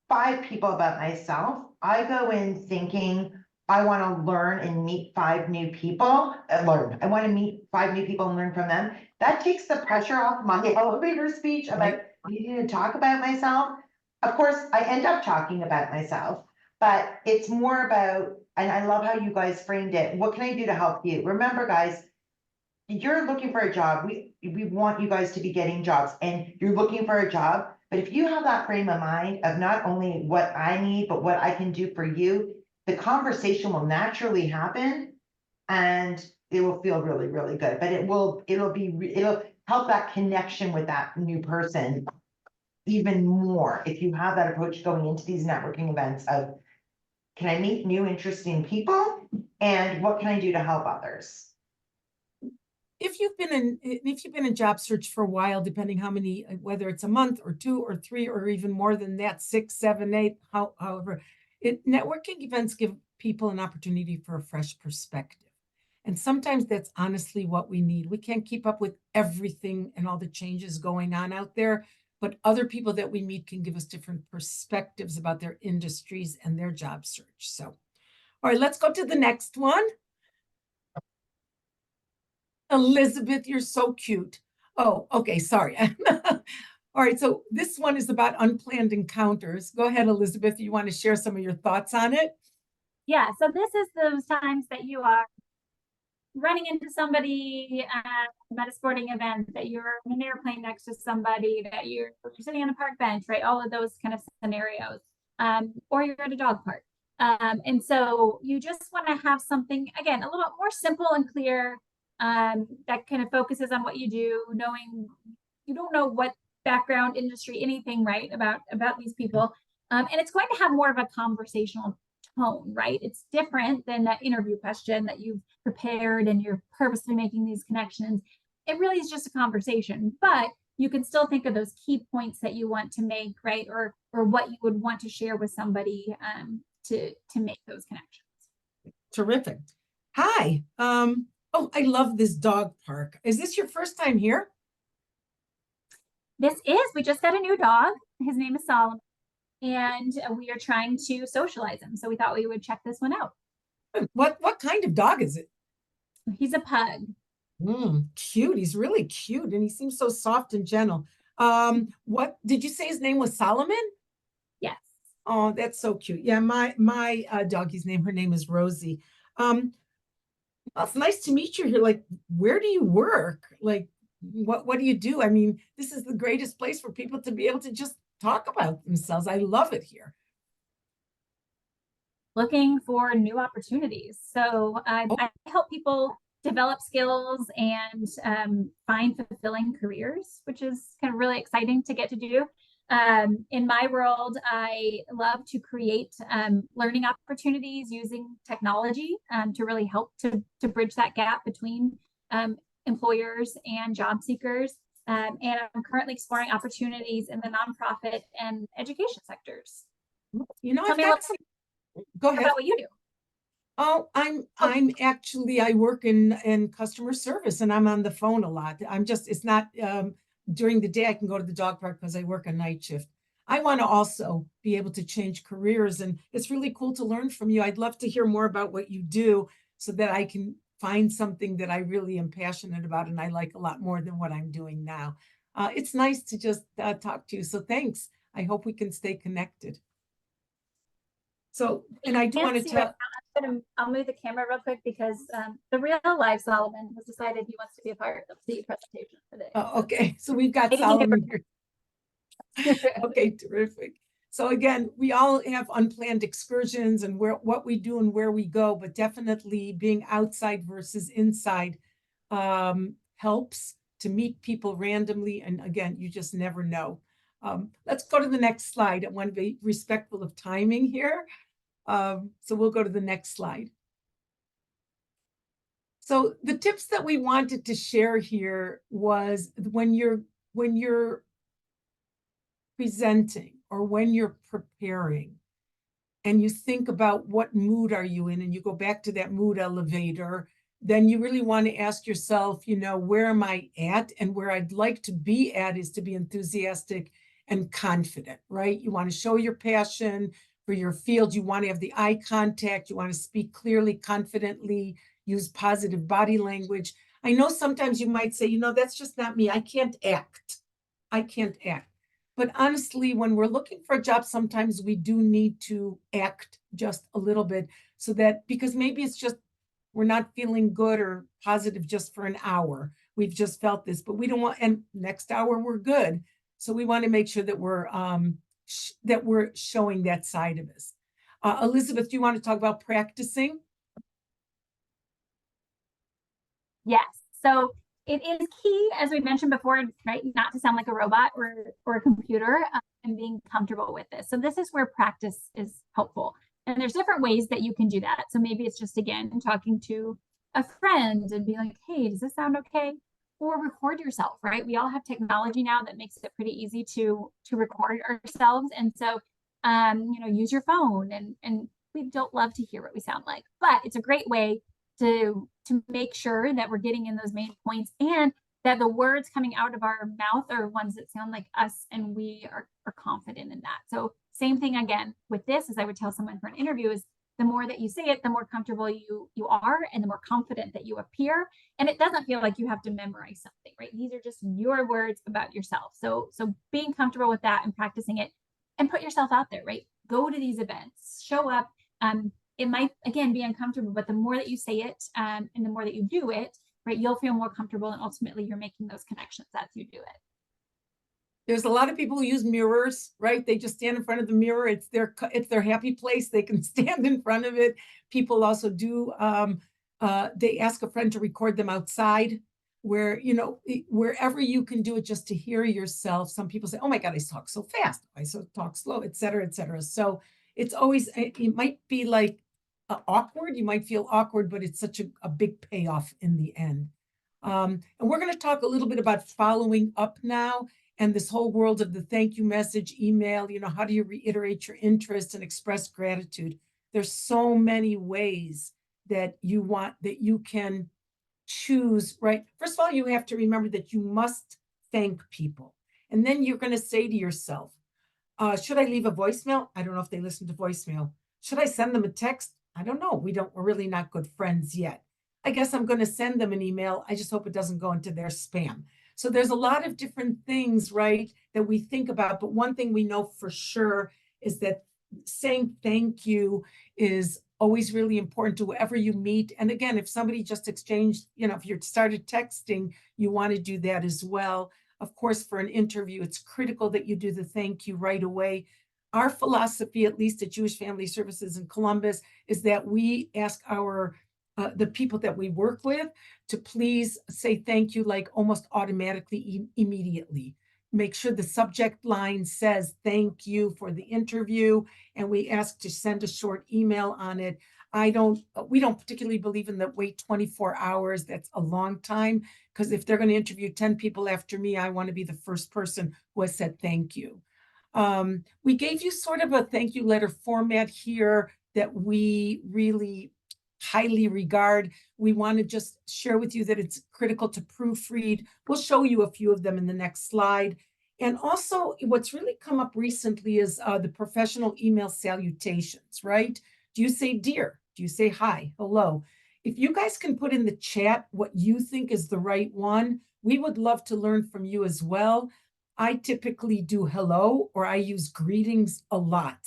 5 people about myself. I go in thinking I want to learn and meet 5 new people and learn. I want to meet 5 new people and learn from them. That takes the pressure off my elevator speech about needing to talk about myself. Of course, I end up talking about myself, but it's more about, and I love how you guys framed it. What can I do to help you? Remember, guys, you're looking for a job. We want you guys to be getting jobs, and you're looking for a job. But if you have that frame of mind of not only what I need, but what I can do for you, the conversation will naturally happen, and it will feel really, really good. But it'll help that connection with that new person even more if you have that approach going into these networking events of, can I meet new interesting people, and what can I do to help others? If you've been in job search for a while, depending how many, whether it's a month or 2 or 3 or even more than that, 6, 7, 8, however, networking events give people an opportunity for a fresh perspective. And sometimes that's honestly what we need. We can't keep up with everything and all the changes going on out there, but other people that we meet can give us different perspectives about their industries and their job search. So, all right, let's go to the next one. Elizabeth, you're so cute. Oh, okay, sorry. All right, so this one is about unplanned encounters. Go ahead, Elizabeth. You want to share some of your thoughts on it? Yeah, so this is those times that you are running into somebody at a sporting event, that you're in an airplane next to somebody, that you're sitting on a park bench, right? All of those kind of scenarios, or you're at a dog park. And so you just want to have something, again, a little more simple and clear, that kind of focuses on what you do, knowing you don't know what background, industry, anything, right, about these people. And it's going to have more of a conversational tone, right? It's different than that interview question that you've prepared and you're purposely making these connections. It really is just a conversation, but you can still think of those key points that you want to make, right? Or what you would want to share with somebody to make those connections. Terrific. Hi. Oh, I love this dog park. Is this your first time here? We just got a new dog. His name is Solomon, and we are trying to socialize him. So we thought we would check this one out. What kind of dog is it? He's a pug. Cute. He's really cute, and he seems so soft and gentle. What did you say his name was? Solomon? Yes. Oh, that's so cute. Yeah, my doggie's name, her name is Rosie. Well, it's nice to meet you here. Like, where do you work? Like, what do you do? I mean, this is the greatest place for people to be able to just talk about themselves. I love it here. Looking for new opportunities. So Oh. I help people develop skills and find fulfilling careers, which is kind of really exciting to get to do. In my world, I love to create learning opportunities using technology to really help to bridge that gap between employers and job seekers. And I'm currently exploring opportunities in the nonprofit and education sectors. You know, Tell me a little go ahead about what you do. Oh, I'm actually, I work in customer service and I'm on the phone a lot. It's not during the day I can go to the dog park because I work a night shift. I want to also be able to change careers, and it's really cool to learn from you. I'd love to hear more about what you do so that I can find something that I really am passionate about and I like a lot more than what I'm doing now. It's nice to just talk to you. So thanks. I hope we can stay connected. So, and I do want to tell. I'll move the camera real quick because the real life Solomon has decided he wants to be a part of the presentation today. Okay, so we've got Solomon here. Okay, terrific. So again, we all have unplanned excursions and what we do and where we go, but definitely being outside versus inside helps to meet people randomly. And again, you just never know. Let's go to the next slide. I want to be respectful of timing here. So we'll go to the next slide. So the tips that we wanted to share here was when you're presenting or when you're preparing and you think about what mood are you in and you go back to that mood elevator, then you really want to ask yourself, you know, where am I at? And where I'd like to be at is to be enthusiastic and confident, right? You want to show your passion for your field. You want to have the eye contact. You want to speak clearly, confidently, use positive body language. I know sometimes you might say, you know, that's just not me. I can't act. I can't act. But honestly, when we're looking for a job, sometimes we do need to act just a little bit so that, because maybe it's just we're not feeling good or positive just for an hour. We've just felt this, but we don't want, and next hour we're good. So we want to make sure that we're showing that side of us. Elizabeth, do you want to talk about practicing? Yes. So it is key, as we mentioned before, right, not to sound like a robot or a computer, and being comfortable with this. So this is where practice is helpful. And there's different ways that you can do that. So maybe it's just, again, talking to a friend and be like, hey, does this sound okay? Or record yourself, right? We all have technology now that makes it pretty easy to record ourselves. And so, you know, use your phone, and we don't love to hear what we sound like, but it's a great way to make sure that we're getting in those main points and that the words coming out of our mouth are ones that sound like us and we are confident in that. So same thing again with this, as I would tell someone for an interview, is the more that you say it, the more comfortable you are and the more confident that you appear. And it doesn't feel like you have to memorize something, right? These are just your words about yourself. So being comfortable with that and practicing it, and put yourself out there, right? Go to these events, show up. It might, again, be uncomfortable, but the more that you say it and the more that you do it, right, you'll feel more comfortable, and ultimately you're making those connections as you do it. There's a lot of people who use mirrors, right? They just stand in front of the mirror. It's their happy place. They can stand in front of it. People also do, they ask a friend to record them outside, where, you know, wherever you can do it just to hear yourself. Some people say, oh my God, I talk so fast. I talk slow, et cetera, et cetera. So it's always, it might be like awkward. You might feel awkward, but it's such a big payoff in the end. And we're going to talk a little bit about following up now, and this whole world of the thank you message, email, you know, how do you reiterate your interest and express gratitude? There's so many ways that you can choose, right? First of all, you have to remember that you must thank people. And then you're going to say to yourself, should I leave a voicemail? I don't know if they listen to voicemail. Should I send them a text? I don't know. We're really not good friends yet. I guess I'm going to send them an email. I just hope it doesn't go into their spam. So there's a lot of different things, right, that we think about. But one thing we know for sure is that saying thank you is always really important to whoever you meet. And again, if somebody just exchanged, if you started texting, you want to do that as well. Of course, for an interview, it's critical that you do the thank you right away. Our philosophy, at least at Jewish Family Services in Columbus, is that we ask the people that we work with to please say thank you, like almost automatically, immediately. Make sure the subject line says thank you for the interview, and we ask to send a short email on it. We don't particularly believe in the wait 24 hours. That's a long time, because if they're going to interview 10 people after me, I want to be the first person who has said thank you. We gave you sort of a thank you letter format here that we really highly regard. We want to just share with you that it's critical to proofread. We'll show you a few of them in the next slide. And also, what's really come up recently is the professional email salutations, right? Do you say dear? Do you say hi, hello? If you guys can put in the chat what you think is the right one, we would love to learn from you as well. I typically do hello, or I use greetings a lot.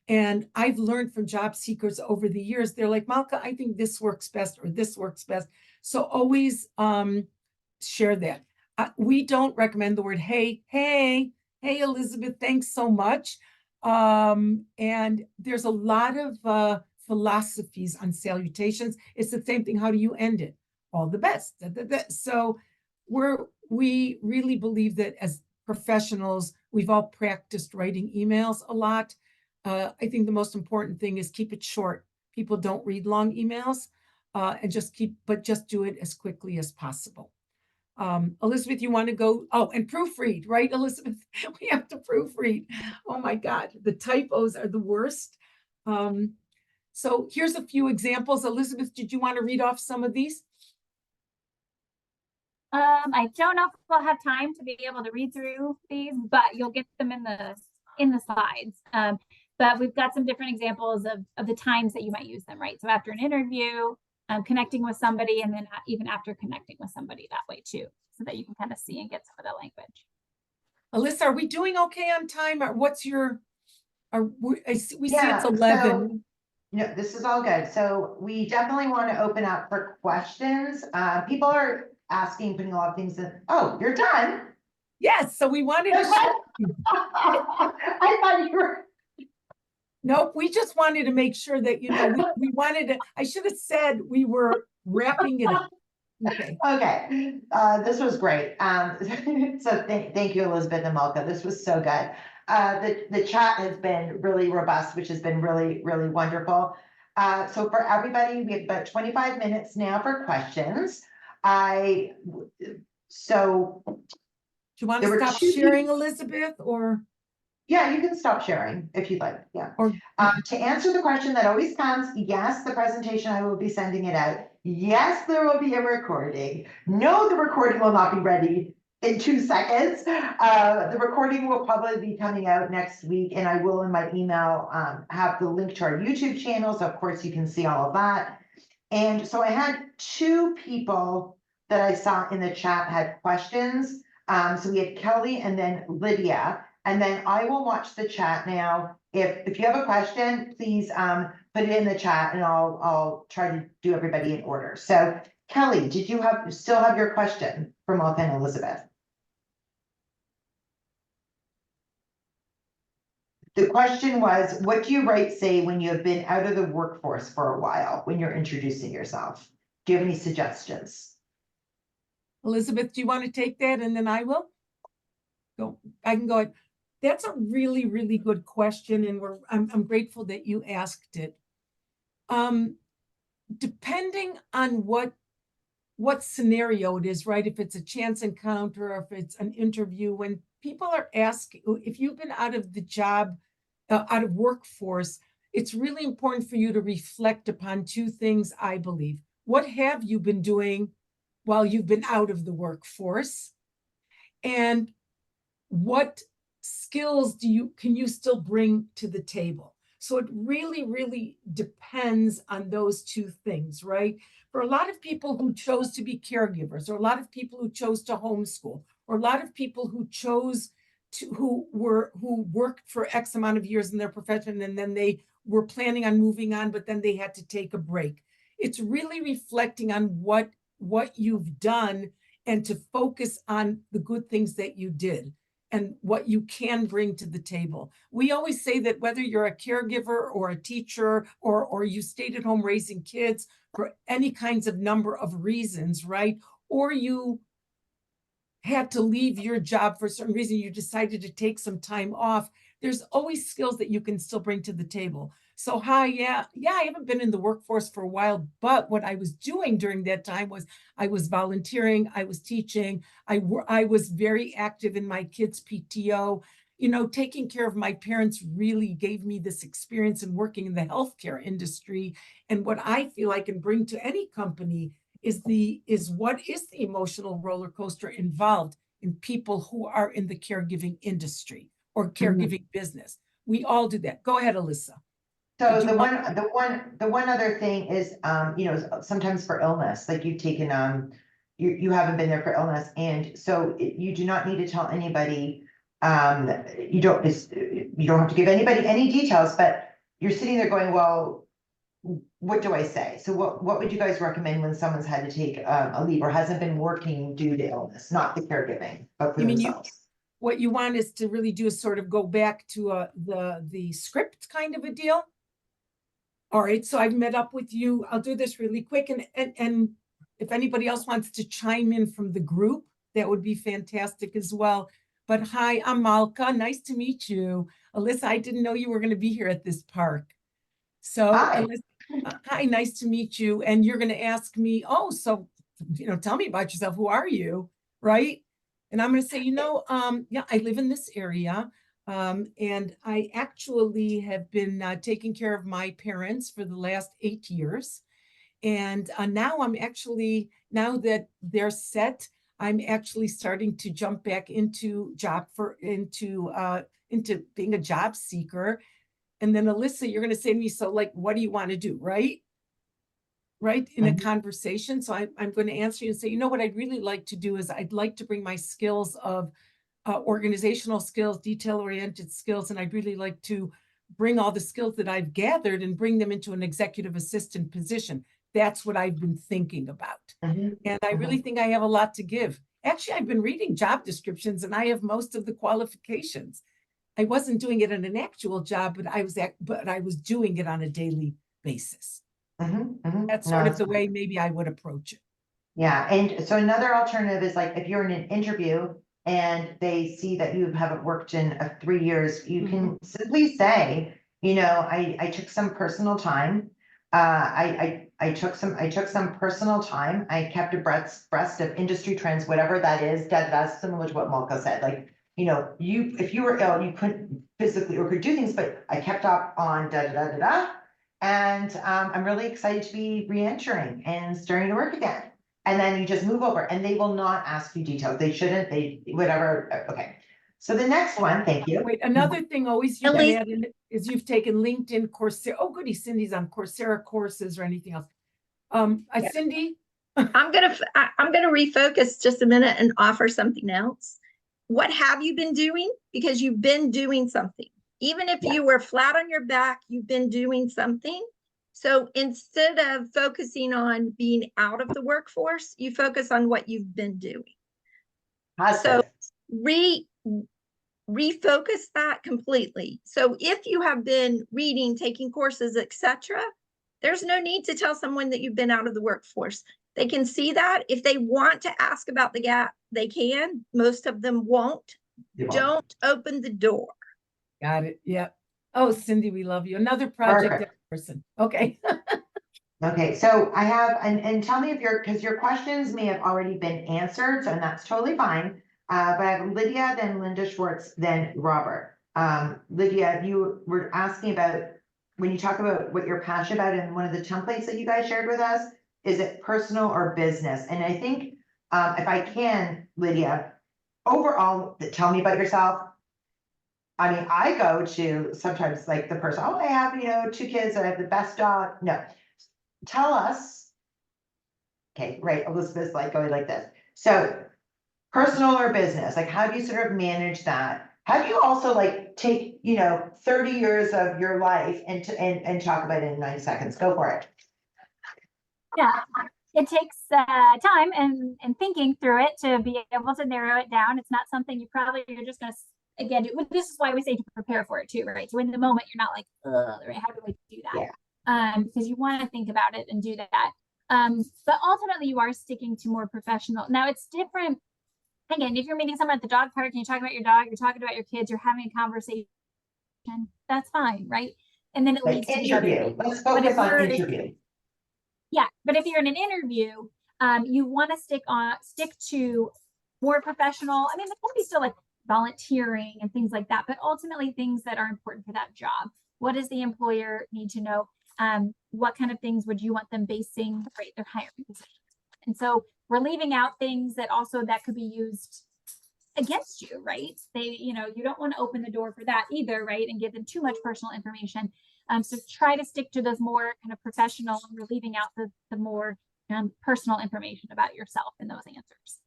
And I've learned from job seekers over the years, they're like, Malka, I think this works best, or this works best. So always share that. We don't recommend the word hey, Elizabeth, thanks so much. And there's a lot of philosophies on salutations. It's the same thing. How do you end it? All the best. So we really believe that as professionals, we've all practiced writing emails a lot. I think the most important thing is keep it short. People don't read long emails, and just do it as quickly as possible. Elizabeth, you want to go? Oh, and proofread, right, Elizabeth? We have to proofread. Oh my God, the typos are the worst. So here's a few examples. Elizabeth, did you want to read off some of these? I don't know if we'll have time to be able to read through these, but you'll get them in the slides. But we've got some different examples of the times that you might use them, right? So after an interview, connecting with somebody, and then even after connecting with somebody that way too, so that you can kind of see and get some of the language. Alyssa, are we doing okay on time? Or what's your, we see it's 11. So, no, this is all good. So we definitely want to open up for questions. People are asking, putting a lot of things in. Oh, you're done? Yes, so we wanted to I thought you were. Nope, we just wanted to make sure that, we wanted to, I should have said we were wrapping it up. Okay. Okay, this was great. So thank you, Elizabeth and Malka. This was so good. The chat has been really robust, which has been really, really wonderful. So for everybody, we have about 25 minutes now for questions. Do you want to stop sharing, Elizabeth, or? Yeah, you can stop sharing if you'd like. Yeah. Or to answer the question that always comes, yes, the presentation, I will be sending it out. Yes, there will be a recording. No, the recording will not be ready in 2 seconds. The recording will probably be coming out next week, and I will in my email have the link to our YouTube channel. So of course you can see all of that. And so I had 2 people that I saw in the chat had questions. So we had Kelly and then Lydia. And then I will watch the chat now. If you have a question, please put it in the chat, and I'll try to do everybody in order. So Kelly, did you still have your question for Malka and Elizabeth? The question was, what do you say when you have been out of the workforce for a while, when you're introducing yourself? Do you have any suggestions? Elizabeth, do you want to take that, and then I will? I can go ahead. That's a really, really good question, and I'm grateful that you asked it. Depending on what scenario it is, right? If it's a chance encounter, or if it's an interview, when people are asking, if you've been out of the job, out of workforce, it's really important for you to reflect upon 2 things, I believe. What have you been doing while you've been out of the workforce? And what skills can you still bring to the table? So it really, really depends on those two things, right? For a lot of people who chose to be caregivers, or a lot of people who chose to homeschool, or a lot of people who who worked for X amount of years in their profession, and then they were planning on moving on, but then they had to take a break. It's really reflecting on what you've done, and to focus on the good things that you did and what you can bring to the table. We always say that whether you're a caregiver or a teacher, or you stayed at home raising kids for any kinds of number of reasons, right? Or you had to leave your job for a certain reason, you decided to take some time off, there's always skills that you can still bring to the table. So I haven't been in the workforce for a while, but what I was doing during that time was I was volunteering, I was teaching, I was very active in my kids' PTO. You know, taking care of my parents really gave me this experience in working in the healthcare industry. And what I feel I can bring to any company is what is the emotional roller coaster involved in people who are in the caregiving industry or caregiving business. We all do that. Go ahead, Alyssa. So the one other thing is, you know, sometimes for illness, like you've taken, you haven't been there for illness, and so you do not need to tell anybody. You don't have to give anybody any details, but you're sitting there going, well, what do I say? So what would you guys recommend when someone's had to take a leave or hasn't been working due to illness, not the caregiving, but for themselves? What you want is to really do is sort of go back to the script kind of a deal. All right, so I've met up with you. I'll do this really quick, and if anybody else wants to chime in from the group, that would be fantastic as well. But hi, I'm Malka. Nice to meet you. Alyssa, I didn't know you were going to be here at this park. So Hi. Alyssa, hi, nice to meet you. And you're going to ask me, oh, so, you know, tell me about yourself. Who are you? Right? And I'm going to say, yeah, I live in this area. And I actually have been taking care of my parents for the last 8 years. And now now that they're set, I'm actually starting to jump back into being a job seeker. And then Alyssa, you're going to say to me, so like, what do you want to do? Right? In a conversation. So I'm going to answer you and say, you know, what I'd really like to do is I'd like to bring my skills of organizational skills, detail-oriented skills, and I'd really like to bring all the skills that I've gathered and bring them into an executive assistant position. That's what I've been thinking about. And I really think I have a lot to give. Actually, I've been reading job descriptions and I have most of the qualifications. I wasn't doing it in an actual job, but I was doing it on a daily basis. That's sort of the way maybe I would approach it. Yeah, and so another alternative is like if you're in an interview and they see that you haven't worked in 3 years, you can simply say, you know, I took some personal time. I took some personal time. I kept abreast of industry trends, whatever that is. That's similar to what Malka said. Like, you know, if you were ill, you couldn't physically or could do things, but I kept up on and I'm really excited to be re-entering and starting to work again. And then you just move over and they will not ask you details. They shouldn't, whatever. Okay. So the next one, thank you. Wait, another thing always you can add in is you've taken LinkedIn, Coursera. Oh, goody, Cindy's on Coursera courses or anything else. Cindy? I'm gonna refocus just a minute and offer something else. What have you been doing? Because you've been doing something. Even if you were flat on your back, you've been doing something. So instead of focusing on being out of the workforce, you focus on what you've been doing. So refocus that completely. So if you have been reading, taking courses, etc., there's no need to tell someone that you've been out of the workforce. They can see that. If they want to ask about the gap, they can. Most of them won't. Don't open the door. Got it. Yeah. Oh, Cindy, we love you. Another project person. Okay. Okay, so I have, and tell me if because your questions may have already been answered, and that's totally fine. But I have Lydia, then Linda Schwartz, then Robert. Lydia, you were asking about when you talk about what you're passionate about in one of the templates that you guys shared with us, is it personal or business? And I think if I can, Lydia, overall, tell me about yourself. I mean, I go to sometimes like the person, oh, I have, 2 kids, I have the best dog. No, tell us. Okay, right, Elizabeth's like going like this. So personal or business, like how do you sort of manage that? How do you also like take, 30 years of your life and talk about it in 90 seconds? Go for it. Yeah, it takes time and thinking through it to be able to narrow it down. It's not something you're just going to, again, this is why we say to prepare for it too, right? So in the moment, you're not like, right, how do I do that? Yeah. Because you want to think about it and do that. But ultimately, you are sticking to more professional. Now, it's different. Again, if you're meeting someone at the dog park and you're talking about your dog, you're talking about your kids, you're having a conversation, that's fine, right? And then it Like leads to these other interview. things. Let's But if focus on you're- interview. Yeah, but if you're in an interview, you want to stick to more professional. I mean, there can be still like volunteering and things like that, but ultimately things that are important for that job. What does the employer need to know? What kind of things would you want them basing, right, their hiring positions? And so we're leaving out things that could be used against you, right? You don't want to open the door for that either, right? And give them too much personal information. So try to stick to those more kind of professional, and we're leaving out the more personal information about yourself in those answers.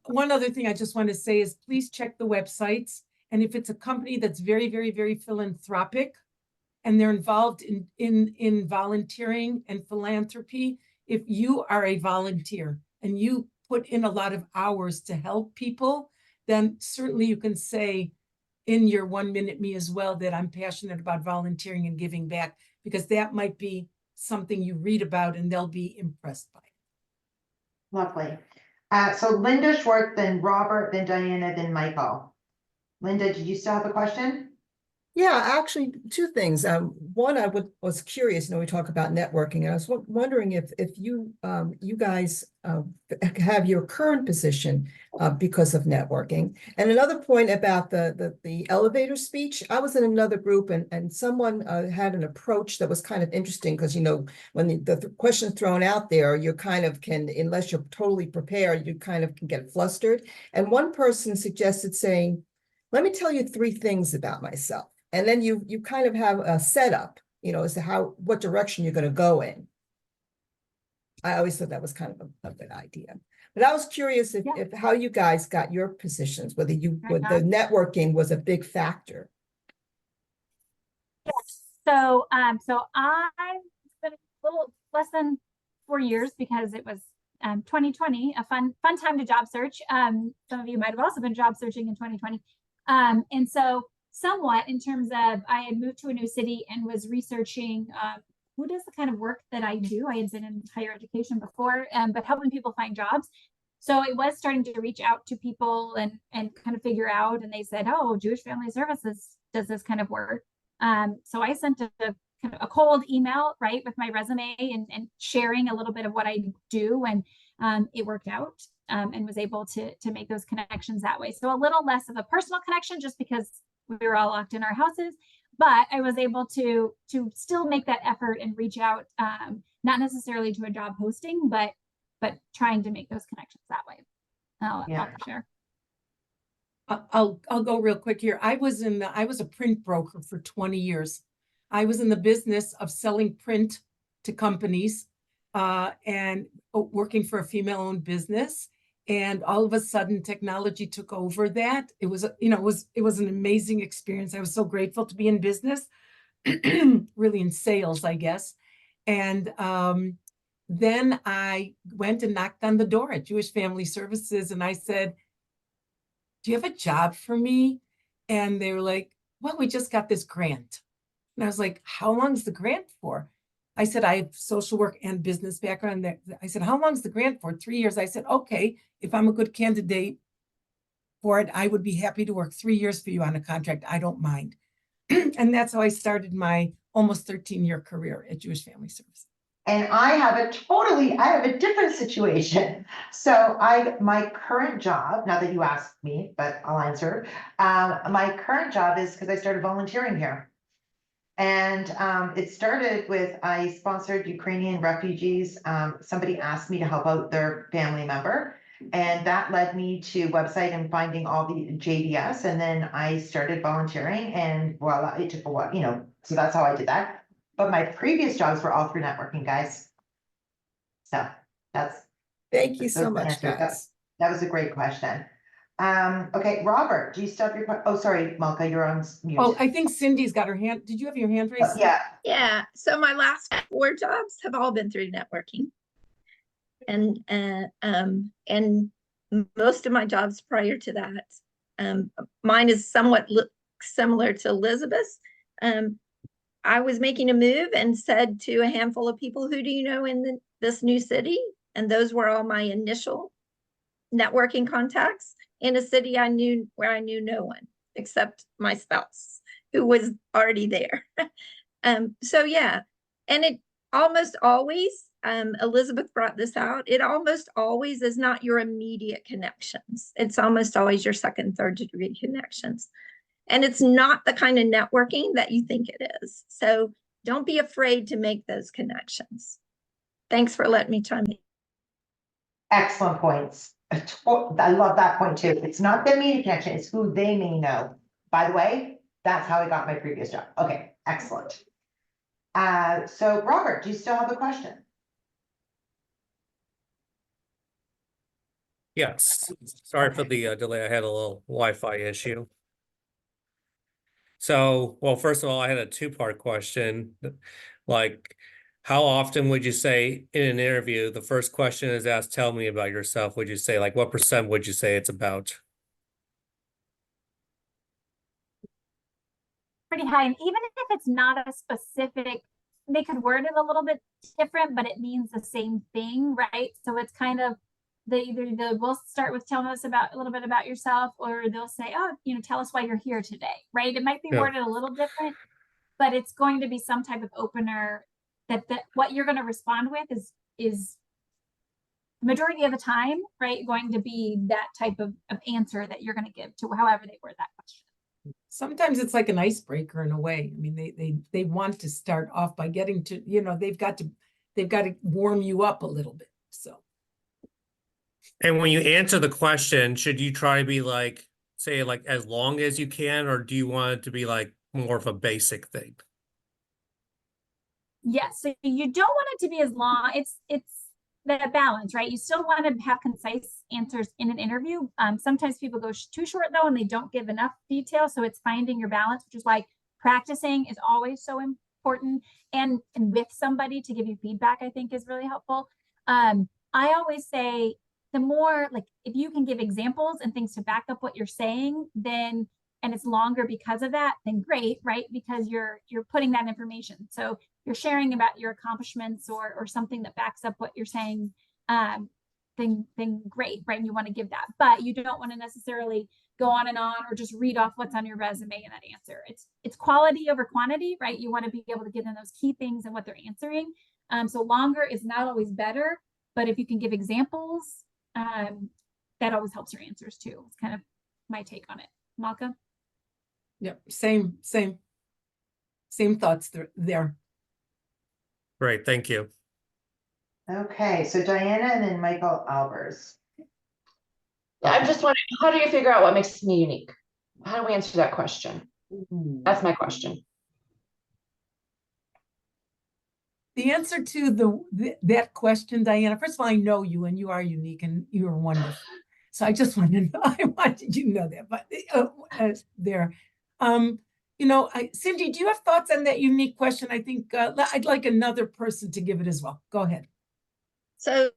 One other thing I just want to say is please check the websites. And if it's a company that's very, very, very philanthropic and they're involved in volunteering and philanthropy, if you are a volunteer and you put in a lot of hours to help people, then certainly you can say in your 1 minute me as well that I'm passionate about volunteering and giving back, because that might be something you read about and they'll be impressed by it. Lovely. So Linda Schwartz, then Robert, then Diana, then Michael. Linda, did you still have a question? Yeah, actually, two things. One, was curious. We talk about networking, and I was wondering if you guys have your current position because of networking. And another point about the elevator speech. I was in another group, and someone had an approach that was kind of interesting because when the question's thrown out there, you kind of can, unless you're totally prepared, you kind of can get flustered. And one person suggested saying, "Let me tell you 3 things about myself." And then you kind of have a setup, as to what direction you're going to go in. I always thought that was kind of a good idea. But I was curious if how you guys got your positions, whether the networking was a big factor. Yes. So I've been a little less than 4 years because it was 2020, a fun time to job search. Some of you might have also been job searching in 2020. And so somewhat in terms of I had moved to a new city and was researching who does the kind of work that I do. I had been in higher education before, but helping people find jobs. So it was starting to reach out to people and kind of figure out, and they said, oh, Jewish Family Services does this kind of work. So I sent a kind of a cold email, right, with my resume and sharing a little bit of what I do, and it worked out and was able to make those connections that way. So a little less of a personal connection just because we were all locked in our houses, but I was able to still make that effort and reach out, not necessarily to a job posting, but trying to make those connections that way. I'll share. I'll go real quick here. I was a print broker for 20 years. I was in the business of selling print to companies and working for a female-owned business. And all of a sudden, technology took over that. It was, it was an amazing experience. I was so grateful to be in business, really in sales, I guess. And then I went and knocked on the door at Jewish Family Services, and I said, "Do you have a job for me?" And they were like, "Well, we just got this grant." And I was like, "How long's the grant for?" I said, "I have social work and business background." I said, "How long's the grant for?" 3 years. I said, "Okay, if I'm a good candidate for it, I would be happy to work 3 years for you on a contract. I don't mind." And that's how I started my almost 13-year career at Jewish Family Services. And I have a different situation. So my current job, now that you asked me, but I'll answer. My current job is because I started volunteering here. And it started with, I sponsored Ukrainian refugees. Somebody asked me to help out their family member. And that led me to website and finding all the JDS. And then I started volunteering and voila, it took a while, you know, so that's how I did that. But my previous jobs were all through networking, guys. So that's. Thank you so those are the much, answers. guys. That was a great question. Okay, Robert, do you still have your, oh, sorry, Malka, you're on mute. Oh, I think Cindy's got her hand. Did you have your hand raised? Yeah, Yeah, so my last 4 jobs have all been through networking. And most of my jobs prior to that, mine is somewhat similar to Elizabeth's. I was making a move and said to a handful of people, who do you know in this new city? And those were all my initial networking contacts in a city where I knew no one except my spouse, who was already there. So yeah, and it almost always, Elizabeth brought this out, it almost always is not your immediate connections. It's almost always your second, third degree connections. And it's not the kind of networking that you think it is. So don't be afraid to make those connections. Thanks for letting me chime in. excellent points. I love that point too. It's not the immediate connection, it's who they may know. By the way, that's how I got my previous job. Okay, excellent. So Robert, do you still have a question? Yes, sorry for the delay. I had a little Wi-Fi issue. So, well, first of all, I had a 2-part question. Like, how often would you say in an interview, the first question is asked, tell me about yourself? Would you say, like, what % would you say it's about? Pretty high. And even if it's not a specific, they could word it a little bit different, but it means the same thing, right? So it's kind of we'll start with telling us about a little bit about yourself, or they'll say, oh, you know, tell us why you're here today, right? It might be Yeah. worded a little different, but it's going to be some type of opener that what you're going to respond with is majority of the time, right, going to be that type of answer that you're going to give to however they word that question. Sometimes it's like an icebreaker in a way. I mean, they want to start off by getting to, you know, they've got to warm you up a little bit. So. And when you answer the question, should you try to be like, say, like as long as you can, or do you want it to be like more of a basic thing? Yes, so you don't want it to be as long. It's that balance, right? You still want to have concise answers in an interview. Sometimes people go too short though, and they don't give enough detail. So it's finding your balance, which is like practicing is always so important. And with somebody to give you feedback, I think is really helpful. I always say the more, like, if you can give examples and things to back up what you're saying, then, and it's longer because of that, then great, right? Because you're putting that information. So you're sharing about your accomplishments or something that backs up what you're saying, then great, right? And you want to give that, but you don't want to necessarily go on and on or just read off what's on your resume in that answer. It's quality over quantity, right? You want to be able to give them those key things and what they're answering. So longer is not always better, but if you can give examples, that always helps your answers too. It's kind of my take on it. Malka? Yep, same thoughts there. Great, thank you. Okay, so Diana and then Michael Albers. I'm just wondering, how do you figure out what makes me unique? How do we answer that question? That's my question. The answer to that question, Diana, first of all, I know you and you are unique and you are wonderful. So I just wanted to know, I wanted you to know that, but there. You know, Cindy, do you have thoughts on that unique question? I think I'd like another person to give it as well. Go ahead. So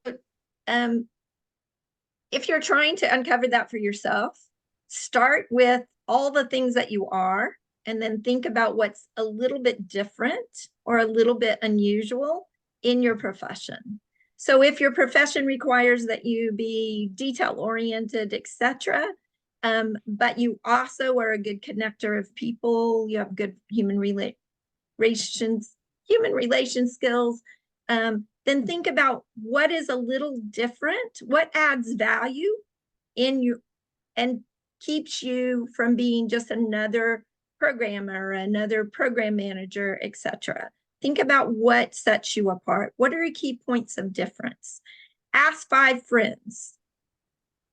if you're trying to uncover that for yourself, start with all the things that you are, and then think about what's a little bit different or a little bit unusual in your profession. So if your profession requires that you be detail-oriented, etc., but you also are a good connector of people, you have good human relation skills, then think about what is a little different, what adds value in you and keeps you from being just another programmer, another program manager, etc. Think about what sets you apart. What are your key points of difference? Ask 5 friends.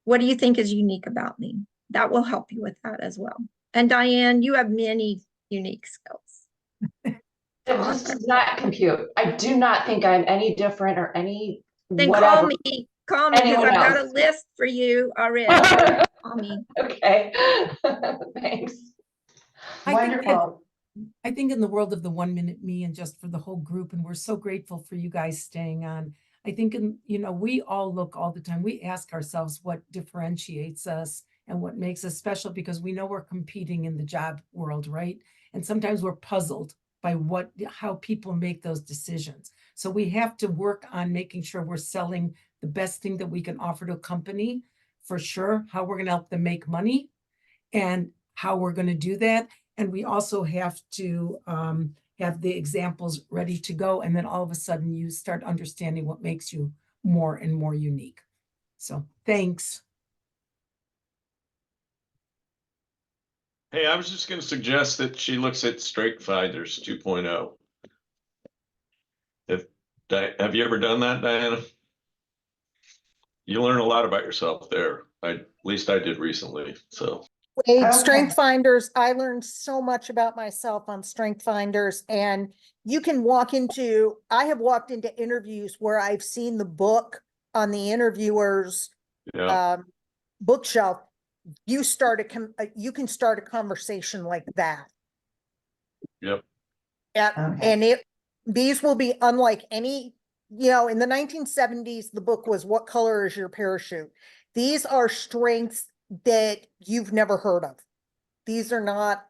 What do you think is unique about me? That will help you with that as well. And Diane, you have many unique skills. This does not compute. I do not think I'm any different or any Then whatever. call me, because Anyone I've got a else. list for you already. Call me. Okay. Thanks. Wonderful. I think in the world of the 1 minute me and just for the whole group, and we're so grateful for you guys staying on. I think, we all look all the time. We ask ourselves what differentiates us and what makes us special, because we know we're competing in the job world, right? And sometimes we're puzzled by how people make those decisions. So we have to work on making sure we're selling the best thing that we can offer to a company, for sure, how we're going to help them make money and how we're going to do that. And we also have to have the examples ready to go. And then all of a sudden you start understanding what makes you more and more unique. So thanks. Hey, I was just going to suggest that she looks at Strength Finders 2.0. Have you ever done that, Diana? You learn a lot about yourself there. At least I did recently. So. Okay. Strength Finders, I learned so much about myself on Strength Finders, and you can I have walked into interviews where I've seen the book on the interviewer's bookshelf. You can start a conversation like that. Yep. Yeah, Okay. and these will be unlike any, in the 1970s, the book was What Color is Your Parachute? These are strengths that you've never heard of. These are not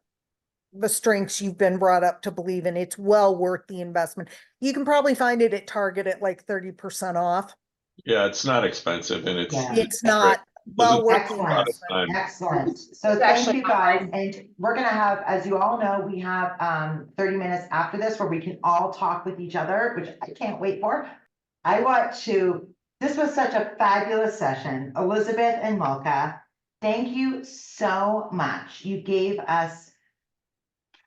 the strengths you've been brought up to believe in. It's well worth the investment. You can probably find it at Target at like 30% off. Yeah, it's not expensive, and It's not well worth the Excellent. investment. Excellent. So It's thank actually you guys. And we're going to have, as you all know, we have 30 minutes after this where we can all talk with each other, which I can't wait for. This was such a fabulous session. Elizabeth and Malka, thank you so much. You gave us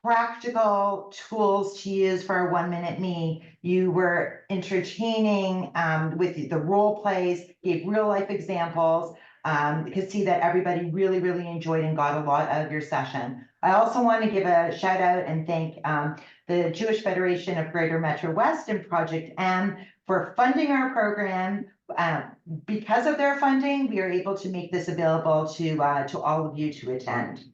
practical tools to use for a 1 minute me. You were entertaining with the role plays, gave real life examples. You could see that everybody really, really enjoyed and got a lot out of your session. I also want to give a shout out and thank the Jewish Federation of Greater Metro West and Project M for funding our program. Because of their funding, we are able to make this available to all of you to attend.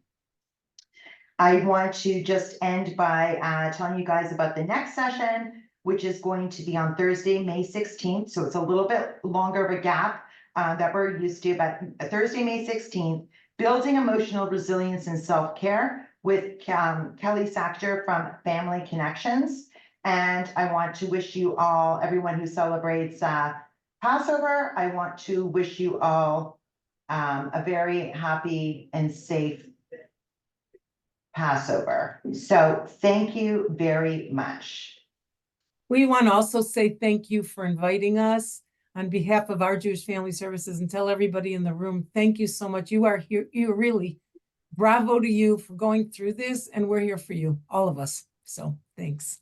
I want to just end by telling you guys about the next session, which is going to be on Thursday, May 16th. So it's a little bit longer of a gap that we're used to, but Thursday, May 16th, Building Emotional Resilience and Self-Care with Kelly Sachter from Family Connections. And I want to wish you all, everyone who celebrates Passover, I want to wish you all a very happy and safe Passover. So thank you very much. We want to also say thank you for inviting us on behalf of our Jewish Family Services, and tell everybody in the room, thank you so much. You are here. You really, bravo to you for going through this, and we're here for you, all of us. So thanks.